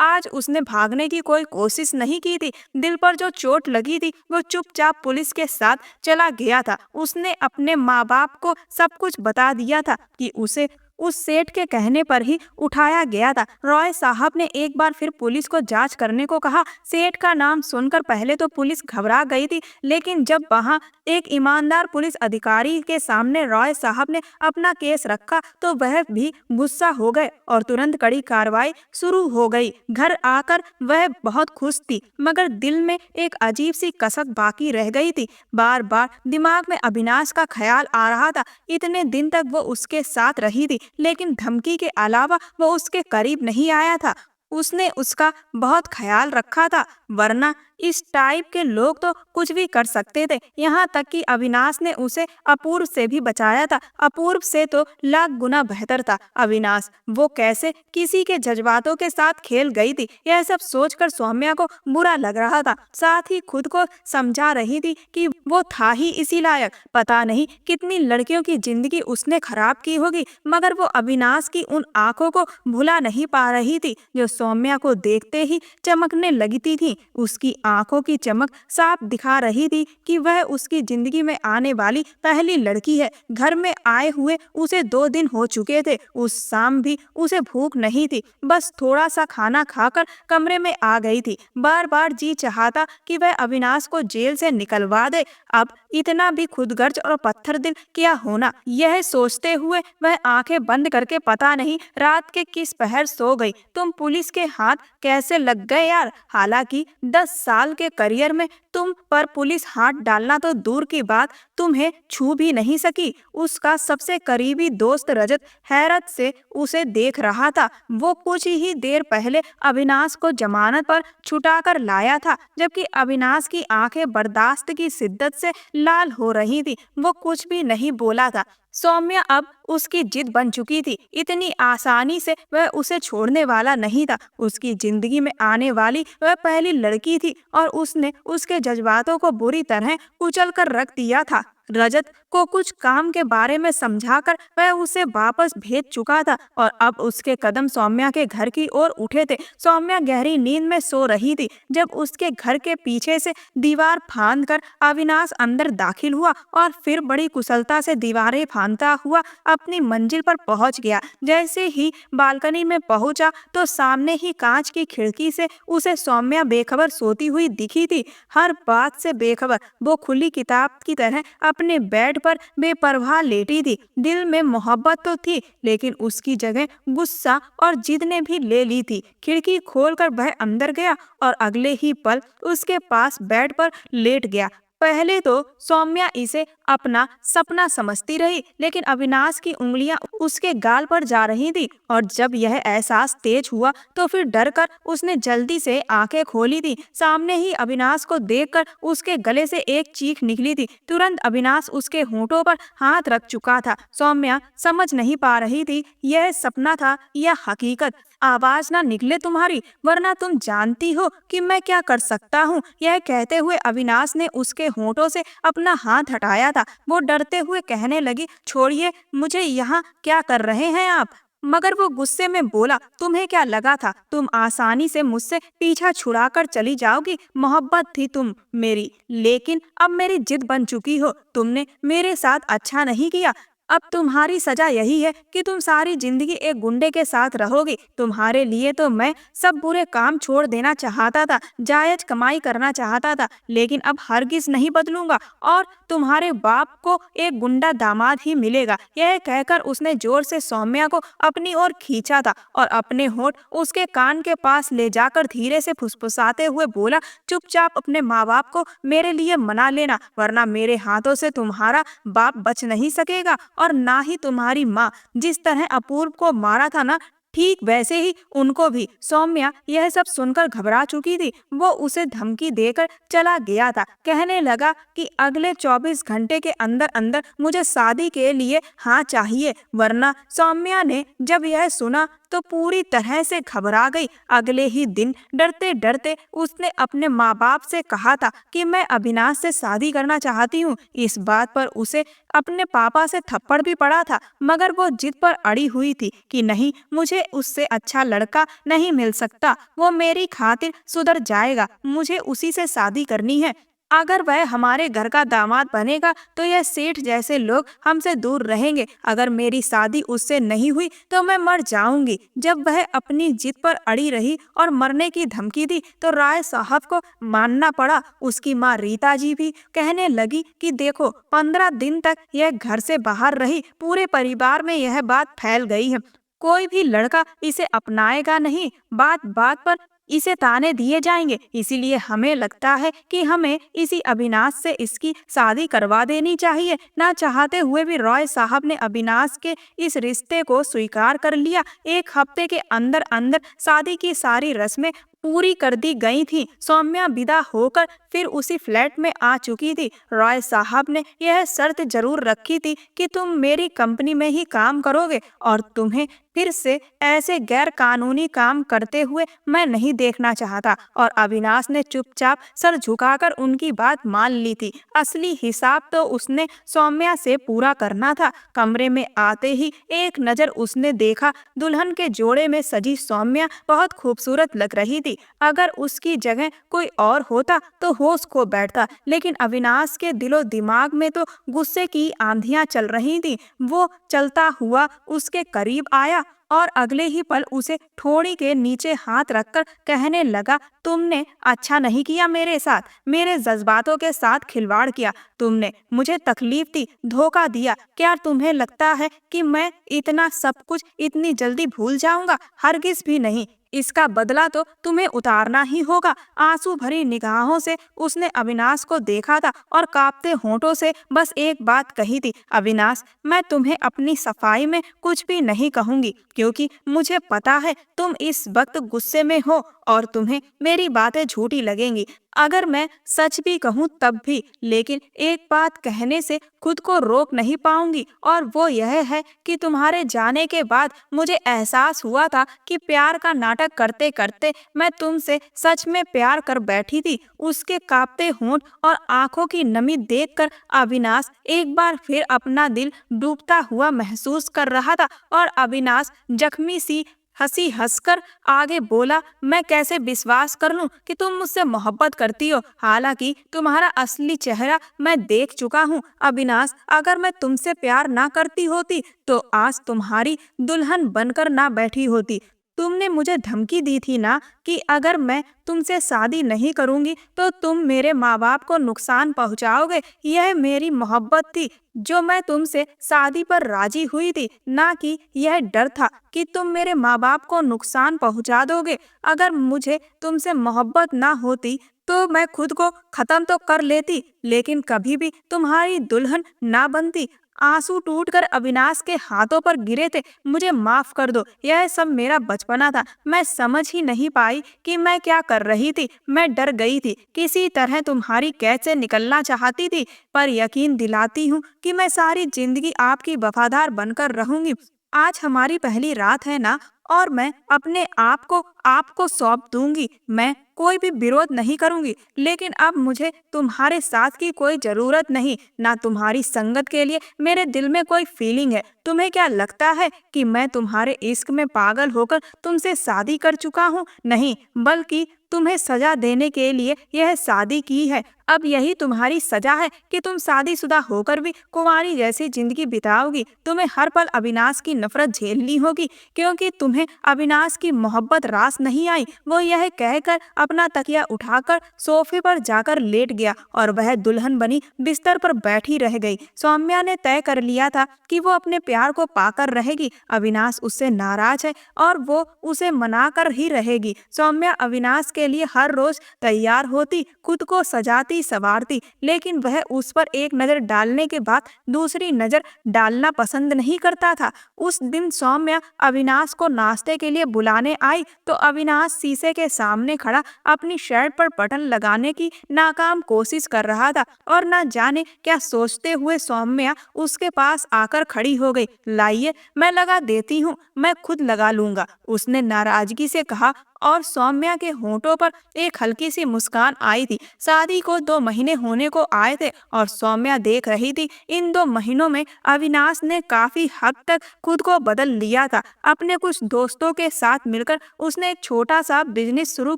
आज उसने भागने की कोई कोशिश नहीं की थी। दिल पर जो चोट लगी थी वो चुपचाप पुलिस के साथ चला गया था। उसने अपने माँ बाप को सब कुछ बता दिया था कि उसे उस सेठ के कहने पर ही उठाया गया था। रॉय साहब ने एक बार फिर पुलिस को जांच करने को कहा। सेठ का नाम सुनकर पहले तो पुलिस घबरा गई थी, लेकिन जब वहां एक ईमानदार पुलिस अधिकारी के सामने रॉय साहब ने अपना केस रखा तो वह भी गुस्सा हो गए और तुरंत कड़ी कार्रवाई शुरू हो गई। घर आकर वह बहुत खुश थी, मगर दिल में एक अजीब सी कसक बाकी रह गई थी। बार बार दिमाग में अविनाश का ख्याल आ रहा था। इतने दिन तक वो उसके साथ रही थी, लेकिन धमकी के अलावा वो उसके करीब नहीं आया था। उसने उसका बहुत ख्याल रखा था, वरना इस टाइप के लोग तो कुछ भी कर सकते थे। यहाँ तक कि अविनाश ने उसे अपूर्व से भी बचाया था। अपूर्व से तो लाख गुना बेहतर था अविनाश। वो कैसे किसी के जज्बातों के साथ खेल गई थी, यह सब सोचकर सौम्या को बुरा लग रहा था। साथ ही खुद को समझा रही थी कि वो था ही इसी लायक। पता नहीं कितनी लड़कियों की जिंदगी उसने खराब की होगी, मगर वो अविनाश की उन आंखों को भुला नहीं पा रही थी जो सौम्या को देखते ही चमकने लगती थी। उसकी आंखों की चमक साफ दिखा रही थी कि वह उसकी जिंदगी में आने वाली पहली लड़की है। घर में आए हुए उसे 2 दिन हो चुके थे। उस शाम भी उसे भूख नहीं थी, बस थोड़ा सा खाना खाकर कमरे में आ गई थी। बार बार जी चाहता कि वह अविनाश को जेल से निकलवा दे। अब इतना भी खुदगर्ज और पत्थर दिल क्या होना, यह सोचते हुए वह आंखें बंद करके पता नहीं रात के किस पहर सो गई। तुम पुलिस के हाथ कैसे लग गए यार? हालांकि 10 साल के करियर में तुम पर पुलिस हाथ डालना तो दूर की बात, तुम्हें छू भी नहीं सकी। उसका सबसे करीबी दोस्त रजत हैरत से उसे देख रहा था। वो कुछ ही देर पहले अविनाश को जमानत पर छुटाकर लाया था, जबकि अविनाश की आंखें बर्दाश्त की शिद्दत से लाल हो रही थी। वो कुछ भी नहीं बोला था। सौम्या अब उसकी जिद बन चुकी थी। इतनी आसानी से वह उसे छोड़ने वाला नहीं था। उसकी जिंदगी में आने वाली वह पहली लड़की थी और उसने उसके जज्बातों को बुरी तरह कुचल कर रख दिया था। रजत को कुछ काम के बारे में समझाकर वह उसे वापस भेज चुका था और अब उसके कदम सौम्या के घर की ओर उठे थे। सौम्या गहरी नींद में सो रही थी जब उसके घर के पीछे से दीवार फांदकर अविनाश अंदर दाखिल हुआ और फिर बड़ी कुशलता से दीवारें फांदता हुआ अपनी मंजिल पर पहुंच गया। जैसे ही बालकनी में पहुंचा तो सामने ही कांच की खिड़की से उसे सौम्या बेखबर सोती हुई दिखी थी, हर बात से बेखबर। वो खुली किताब की तरह अपने बेड पर बेपरवाह लेटी थी। दिल में मोहब्बत तो थी, लेकिन उसकी जगह गुस्सा और जिद ने भी ले ली थी। खिड़की खोलकर वह अंदर गया और अगले ही पल उसके पास बेड पर लेट गया। पहले तो सौम्या इसे अपना सपना समझती रही, लेकिन अविनाश की उंगलियां उसके गाल पर जा रही थी और जब यह एहसास तेज हुआ तो फिर डर कर उसने जल्दी से आंखें खोली थी। सामने ही अविनाश को देखकर उसके गले से एक चीख निकली थी। तुरंत अविनाश उसके होंठों पर हाथ रख चुका था। सौम्या समझ नहीं पा रही थी यह सपना था या हकीकत। आवाज ना निकले तुम्हारी, वरना तुम जानती हो कि मैं क्या कर सकता हूँ। यह कहते हुए अविनाश ने उसके होंठों से अपना हाथ हटाया था। वो डरते हुए कहने लगी, छोड़िए मुझे, यहाँ क्या कर रहे हैं आप? मगर वो गुस्से में बोला, तुम्हें क्या लगा था तुम आसानी से मुझसे पीछा छुड़ाकर चली जाओगी? मोहब्बत थी तुम मेरी, लेकिन अब मेरी जिद बन चुकी हो। तुमने मेरे साथ अच्छा नहीं किया। अब तुम्हारी सजा यही है कि तुम सारी जिंदगी एक गुंडे के साथ रहोगी। तुम्हारे लिए तो मैं सब बुरे काम छोड़ देना चाहता था, जायज कमाई करना चाहता था, लेकिन अब हरगिज नहीं बदलूंगा और तुम्हारे बाप को एक गुंडा दामाद ही मिलेगा। यह कहकर उसने जोर से सौम्या को अपनी ओर खींचा था और अपने होंठ उसके कान के पास ले जाकर धीरे से फुसफुसाते हुए बोला, चुपचाप अपने माँ बाप को मेरे लिए मना लेना, वरना मेरे हाथों से तुम्हारा बाप बच नहीं सकेगा और ना ही तुम्हारी माँ। जिस तरह अपूर्व को मारा था ना, ठीक वैसे ही उनको भी। सौम्या यह सब सुनकर घबरा चुकी थी। वो उसे धमकी देकर चला गया था। कहने लगा कि अगले 24 घंटे के अंदर अंदर मुझे शादी के लिए हाँ चाहिए, वरना। सौम्या ने जब यह सुना तो पूरी तरह से घबरा गई। अगले ही दिन डरते डरते उसने अपने माँ बाप से कहा था कि मैं अविनाश से शादी करना चाहती हूँ। इस बात पर उसे अपने पापा से थप्पड़ भी पड़ा था, मगर वो जिद पर अड़ी हुई थी कि नहीं, मुझे उससे अच्छा लड़का नहीं मिल सकता। वो मेरी खातिर सुधर जाएगा, मुझे उसी से शादी करनी है। अगर वह हमारे घर का दामाद बनेगा तो यह सेठ जैसे लोग हमसे दूर रहेंगे। अगर मेरी शादी उससे नहीं हुई तो मैं मर जाऊंगी। जब वह अपनी जिद पर अड़ी रही और मरने की धमकी दी तो राय साहब को मानना पड़ा। उसकी माँ रीता जी भी कहने लगी कि देखो, 15 दिन तक यह घर से बाहर रही, पूरे परिवार में यह बात फैल गई है, कोई भी लड़का इसे अपनाएगा नहीं। बात बात पर इसे ताने दिए जाएंगे। इसीलिए हमें लगता है कि हमें इसी अविनाश से इसकी शादी करवा देनी चाहिए। ना चाहते हुए भी रॉय साहब ने अविनाश के इस रिश्ते को स्वीकार कर लिया। 1 हफ्ते के अंदर अंदर शादी की सारी रस्में पूरी कर दी गई थी। सौम्या विदा होकर फिर उसी फ्लैट में आ चुकी थी। रॉय साहब ने यह शर्त जरूर रखी थी कि तुम मेरी कंपनी में ही काम करोगे और तुम्हें फिर से ऐसे गैर कानूनी काम करते हुए मैं नहीं देखना चाहता। और अविनाश ने चुपचाप सर झुकाकर उनकी बात मान ली थी। असली हिसाब तो उसने सौम्या से पूरा करना था। कमरे में आते ही एक नजर उसने देखा, दुल्हन के जोड़े में सजी सौम्या बहुत खूबसूरत लग रही थी। अगर उसकी जगह कोई और होता तो होश खो बैठता, लेकिन अविनाश के दिलो दिमाग में तो गुस्से की आंधियां चल रही थी। वो चलता हुआ उसके करीब आया और अगले ही पल उसे ठोड़ी के नीचे हाथ रखकर कहने लगा, तुमने अच्छा नहीं किया मेरे साथ, मेरे जज्बातों के साथ खिलवाड़ किया। तुमने मुझे तकलीफ दी, धोखा दिया। क्या तुम्हें लगता है कि मैं इतना सब कुछ इतनी जल्दी भूल जाऊंगा? हरगिज भी नहीं। इसका बदला तो तुम्हें उतारना ही होगा। आंसू भरी निगाहों से उसने अविनाश को देखा था और कांपते होंठों से बस एक बात कही थी, अविनाश, मैं तुम्हें अपनी सफाई में कुछ भी नहीं कहूंगी, क्योंकि मुझे पता है तुम इस वक्त गुस्से में हो और तुम्हें मेरी बातें झूठी लगेंगी। अगर मैं सच भी कहूँ तब भी, लेकिन एक बात कहने से खुद को रोक नहीं पाऊंगी, और वो यह है कि तुम्हारे जाने के बाद मुझे एहसास हुआ था कि प्यार का नाटक करते करते मैं तुमसे सच में प्यार कर बैठी थी। उसके कांपते होंठ और आंखों की नमी देखकर अविनाश एक बार फिर अपना दिल डूबता हुआ महसूस कर रहा था। और अविनाश जख्मी सी हंसी हंसकर आगे बोला, मैं कैसे विश्वास कर लूं कि तुम मुझसे मोहब्बत करती हो, हालांकि तुम्हारा असली चेहरा मैं देख चुका हूं। अविनाश, अगर मैं तुमसे प्यार ना करती होती तो आज तुम्हारी दुल्हन बनकर ना बैठी होती। तुमने मुझे धमकी दी थी ना कि अगर मैं तुमसे शादी नहीं करूंगी तो तुम मेरे माँ बाप को नुकसान पहुंचाओगे। यह मेरी मोहब्बत थी जो मैं तुमसे शादी पर राजी हुई थी, ना कि यह डर था कि तुम मेरे माँ बाप को नुकसान पहुंचा दोगे। अगर मुझे तुमसे मोहब्बत ना होती तो मैं खुद को खत्म तो कर लेती, लेकिन कभी भी तुम्हारी दुल्हन ना बनती। आंसू टूटकर अविनाश के हाथों पर गिरे थे। मुझे माफ कर दो, यह सब मेरा बचपना था। मैं समझ ही नहीं पाई कि मैं क्या कर रही थी। मैं डर गई थी, किसी तरह तुम्हारी कैद से निकलना चाहती थी, पर यकीन दिलाती हूँ कि मैं सारी जिंदगी आपकी वफादार बनकर रहूंगी। आज हमारी पहली रात है ना, और मैं अपने आप को आपको सौंप दूंगी। मैं कोई भी विरोध नहीं करूंगी, लेकिन अब मुझे तुम्हारे साथ की कोई जरूरत नहीं, ना तुम्हारी संगत के लिए मेरे दिल में कोई फीलिंग है। तुम्हें क्या लगता है कि मैं तुम्हारे इश्क में पागल होकर तुमसे शादी कर चुका हूँ? नहीं, बल्कि तुम्हें सजा देने के लिए यह शादी की है। अब यही तुम्हारी सजा है कि तुम शादीशुदा होकर भी कुंवारी जैसी जिंदगी बिताओगी। तुम्हें हर पल अविनाश की नफरत झेलनी होगी, क्योंकि तुम्हें अविनाश की मोहब्बत रास नहीं आई। वो यह कहकर अपना तकिया उठाकर सोफे पर जाकर लेट गया और वह दुल्हन बनी बिस्तर पर बैठी रह गई। सौम्या ने तय कर लिया था कि वो अपने प्यार को पाकर रहेगी। अविनाश उससे नाराज है और वो उसे मनाकर ही रहेगी। सौम्या अविनाश के लिए हर रोज तैयार होती, खुद को सजाती सवारती, लेकिन वह उस पर एक नजर डालने के बाद दूसरी नजर डालना पसंद नहीं करता था। उस दिन सौम्या अविनाश को नाश्ते के लिए बुलाने आई तो अविनाश शीशे के सामने खड़ा अपनी शर्ट पर बटन लगाने की नाकाम कोशिश कर रहा था, और न जाने क्या सोचते हुए सौम्या उसके पास आकर खड़ी हो गई। लाइए, मैं लगा देती हूँ, मैं खुद लगा लूंगा, उसने नाराजगी से कहा, और सौम्या के होंठों पर एक हल्की सी मुस्कान आई थी। शादी को 2 महीने होने को आए थे और सौम्या देख रही थी इन 2 महीनों में अविनाश ने काफी हद तक खुद को बदल लिया था। अपने कुछ दोस्तों के साथ मिलकर उसने एक छोटा सा बिजनेस शुरू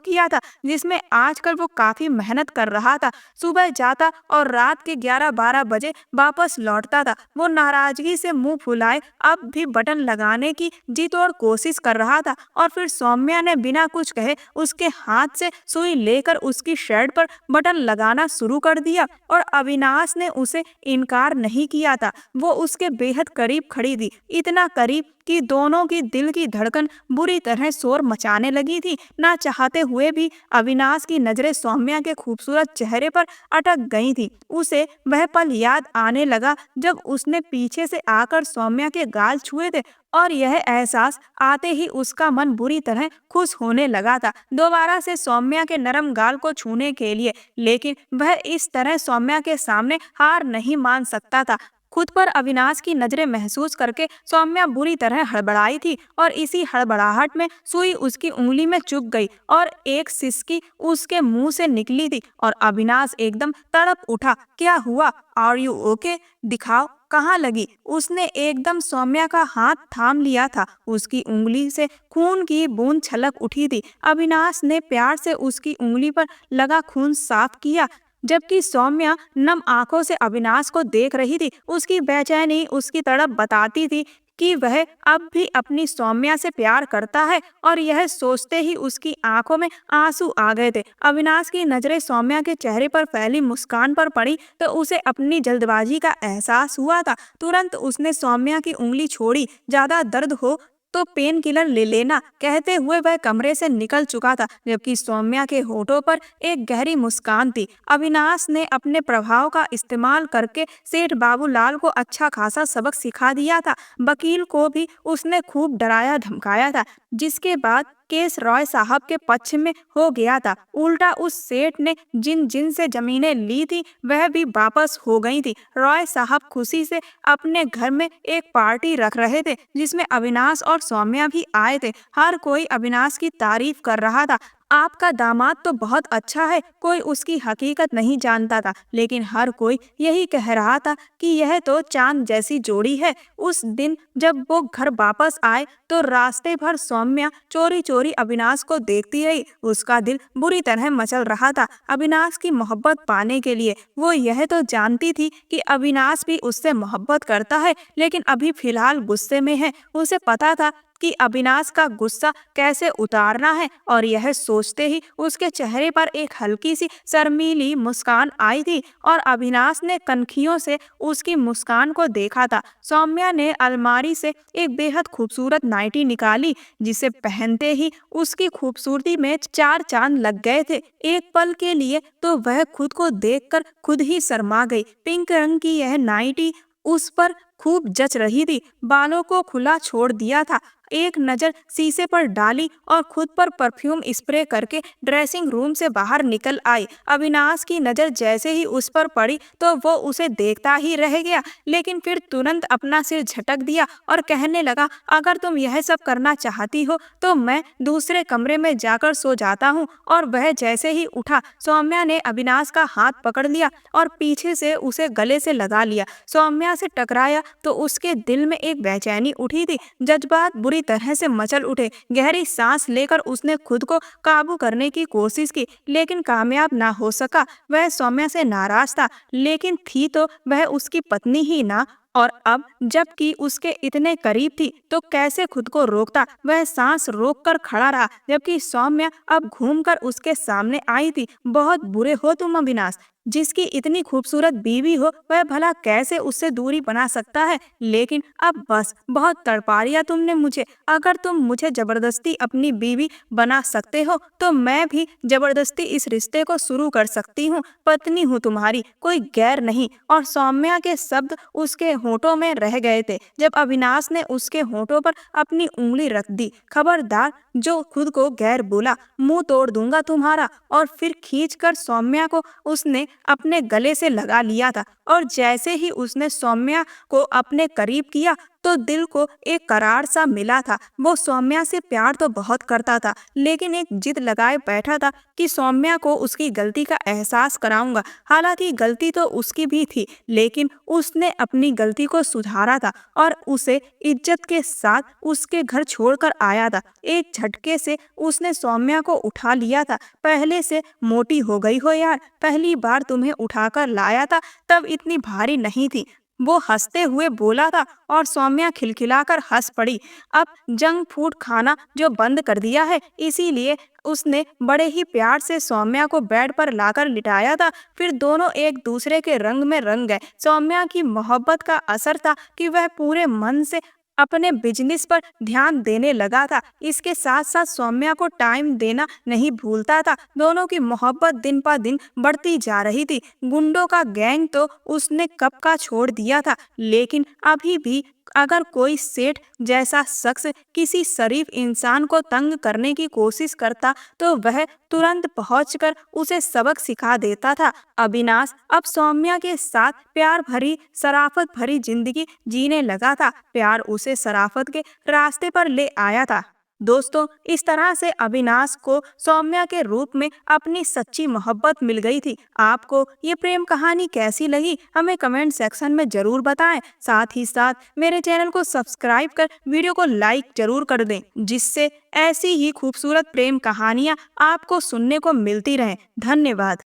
किया था, जिसमें आजकल वो काफी मेहनत कर रहा था। सुबह जाता और रात के 11-12 बजे वापस लौटता था। वो नाराजगी से मुंह फुलाए अब भी बटन लगाने की जी तोड़ कोशिश कर रहा था, और फिर सौम्या ने बिना कुछ कहे उसके हाथ से सुई लेकर उसकी शर्ट पर बटन लगाना शुरू कर दिया। और अविनाश ने उसे इनकार नहीं किया था। वो उसके बेहद करीब खड़ी थी, इतना करीब कि दोनों की दिल की धड़कन बुरी तरह शोर मचाने लगी थी। ना चाहते हुए भी अविनाश की नजरें सौम्या के खूबसूरत चेहरे पर अटक गई थी। उसे वह पल याद आने लगा जब उसने पीछे से आकर सौम्या के गाल छुए थे, और यह एहसास आते ही उसका मन बुरी तरह खुश होने लगा था दोबारा से सौम्या के नरम गाल को छूने के लिए। लेकिन वह इस तरह सौम्या के सामने हार नहीं मान सकता था। खुद पर अविनाश की नजरें महसूस करके सौम्या बुरी तरह हड़बड़ाई थी, और इसी हड़बड़ाहट में सुई उसकी उंगली में चुभ गई और एक सिसकी उसके मुंह से निकली थी, और अविनाश एकदम तड़प उठा। क्या हुआ? Are you okay? दिखाओ कहाँ लगी? उसने एकदम सौम्या का हाथ थाम लिया था। उसकी उंगली से खून की बूंद छलक उठी थी। अविनाश ने प्यार से उसकी उंगली पर लगा खून साफ किया। जबकि सौम्या नम आंखों से अविनाश को देख रही थी। उसकी बेचैनी, उसकी तड़प बताती थी कि वह अब भी अपनी सौम्या से प्यार करता है, और यह सोचते ही उसकी आंखों में आंसू आ गए थे। अविनाश की नजरें सौम्या के चेहरे पर फैली मुस्कान पर पड़ी तो उसे अपनी जल्दबाजी का एहसास हुआ था। तुरंत उसने सौम्या की उंगली छोड़ी। ज्यादा दर्द हो तो पेन किलर ले लेना, कहते हुए वह कमरे से निकल चुका था, जबकि सौम्या के होठों पर एक गहरी मुस्कान थी। अविनाश ने अपने प्रभाव का इस्तेमाल करके सेठ बाबूलाल को अच्छा खासा सबक सिखा दिया था। वकील को भी उसने खूब डराया धमकाया था, जिसके बाद केस रॉय साहब के पक्ष में हो गया था। उल्टा उस सेठ ने जिन जिन से जमीनें ली थी वह भी वापस हो गई थी। रॉय साहब खुशी से अपने घर में एक पार्टी रख रहे थे, जिसमें अविनाश और सौम्या भी आए थे। हर कोई अविनाश की तारीफ कर रहा था। आपका दामाद तो बहुत अच्छा है। कोई उसकी हकीकत नहीं जानता था, लेकिन हर कोई यही कह रहा था कि यह तो चांद जैसी जोड़ी है। उस दिन जब वो घर वापस आए तो रास्ते भर सौम्या चोरी चोरी अविनाश को देखती रही। उसका दिल बुरी तरह मचल रहा था अविनाश की मोहब्बत पाने के लिए। वो यह तो जानती थी कि अविनाश भी उससे मोहब्बत करता है, लेकिन अभी फिलहाल गुस्से में है। उसे पता था कि अविनाश का गुस्सा कैसे उतारना है, और यह सोचते ही उसके चेहरे पर एक हल्की सी शर्मीली मुस्कान आई थी, और अविनाश ने कनखियों से उसकी मुस्कान को देखा था। सौम्या ने अलमारी से एक बेहद खूबसूरत नाइटी निकाली, जिसे पहनते ही उसकी खूबसूरती में चार चांद लग गए थे। एक पल के लिए तो वह खुद को देखकर खुद ही शर्मा गई। पिंक रंग की यह नाइटी उस पर खूब जच रही थी। बालों को खुला छोड़ दिया था। एक नजर शीशे पर डाली और खुद पर परफ्यूम स्प्रे करके ड्रेसिंग रूम से बाहर निकल आई। अविनाश की नजर जैसे ही उस पर पड़ी तो वो उसे देखता ही रह गया, लेकिन फिर तुरंत अपना सिर झटक दिया और कहने लगा, अगर तुम यह सब करना चाहती हो तो मैं दूसरे कमरे में जाकर सो जाता हूँ। और वह जैसे ही उठा, सौम्या ने अविनाश का हाथ पकड़ लिया और पीछे से उसे गले से लगा लिया। सौम्या से टकराया तो उसके दिल में एक बेचैनी उठी थी। जज्बात बुरी तरह से मचल उठे। गहरी सांस लेकर उसने खुद को काबू करने की कोशिश की, लेकिन कामयाब ना हो सका। वह सौम्या से नाराज था, लेकिन थी तो वह उसकी पत्नी ही ना, और अब जबकि उसके इतने करीब थी तो कैसे खुद को रोकता। वह सांस रोककर खड़ा रहा, जबकि सौम्या अब घूमकर उसके सामने आई थी। बहुत बुरे हो तुम अविनाश। जिसकी इतनी खूबसूरत बीवी हो वह भला कैसे उससे दूरी बना सकता है। लेकिन अब बस, बहुत तड़पा दिया तुमने मुझे। अगर तुम मुझे जबरदस्ती अपनी बीवी बना सकते हो तो मैं भी जबरदस्ती इस रिश्ते को शुरू कर सकती हूँ। पत्नी हूँ तुम्हारी, कोई गैर नहीं। और सौम्या के शब्द उसके होठों में रह गए थे जब अविनाश ने उसके होठों पर अपनी उंगली रख दी। खबरदार जो खुद को गैर बोला, मुंह तोड़ दूंगा तुम्हारा। और फिर खींचकर सौम्या को उसने अपने गले से लगा लिया था, और जैसे ही उसने सौम्या को अपने करीब किया तो दिल को एक करार सा मिला था। वो सौम्या से प्यार तो बहुत करता था, लेकिन एक जिद लगाए बैठा था कि सौम्या को उसकी गलती का एहसास कराऊंगा। हालांकि गलती तो उसकी भी थी, लेकिन उसने अपनी गलती को सुधारा था और उसे इज्जत के साथ उसके घर छोड़कर आया था। एक झटके से उसने सौम्या को उठा लिया था। पहले से मोटी हो गई हो यार, पहली बार तुम्हें उठाकर लाया था तब इतनी भारी नहीं थी। वो हंसते हुए बोला था, और सौम्या खिलखिलाकर हंस पड़ी। अब जंक फूड खाना जो बंद कर दिया है, इसीलिए उसने बड़े ही प्यार से सौम्या को बेड पर लाकर लिटाया था। फिर दोनों एक दूसरे के रंग में रंग गए। सौम्या की मोहब्बत का असर था कि वह पूरे मन से अपने बिजनेस पर ध्यान देने लगा था। इसके साथ साथ सौम्या को टाइम देना नहीं भूलता था। दोनों की मोहब्बत दिन पर दिन बढ़ती जा रही थी। गुंडों का गैंग तो उसने कब का छोड़ दिया था, लेकिन अभी भी अगर कोई सेठ जैसा शख्स किसी शरीफ इंसान को तंग करने की कोशिश करता तो वह तुरंत पहुंचकर उसे सबक सिखा देता था। अविनाश अब सौम्या के साथ प्यार भरी शराफत भरी जिंदगी जीने लगा था। प्यार उसे शराफत के रास्ते पर ले आया था। दोस्तों, इस तरह से अविनाश को सौम्या के रूप में अपनी सच्ची मोहब्बत मिल गई थी। आपको ये प्रेम कहानी कैसी लगी, हमें कमेंट सेक्शन में जरूर बताएं। साथ ही साथ मेरे चैनल को सब्सक्राइब कर वीडियो को लाइक जरूर कर दें, जिससे ऐसी ही खूबसूरत प्रेम कहानियां आपको सुनने को मिलती रहें। धन्यवाद।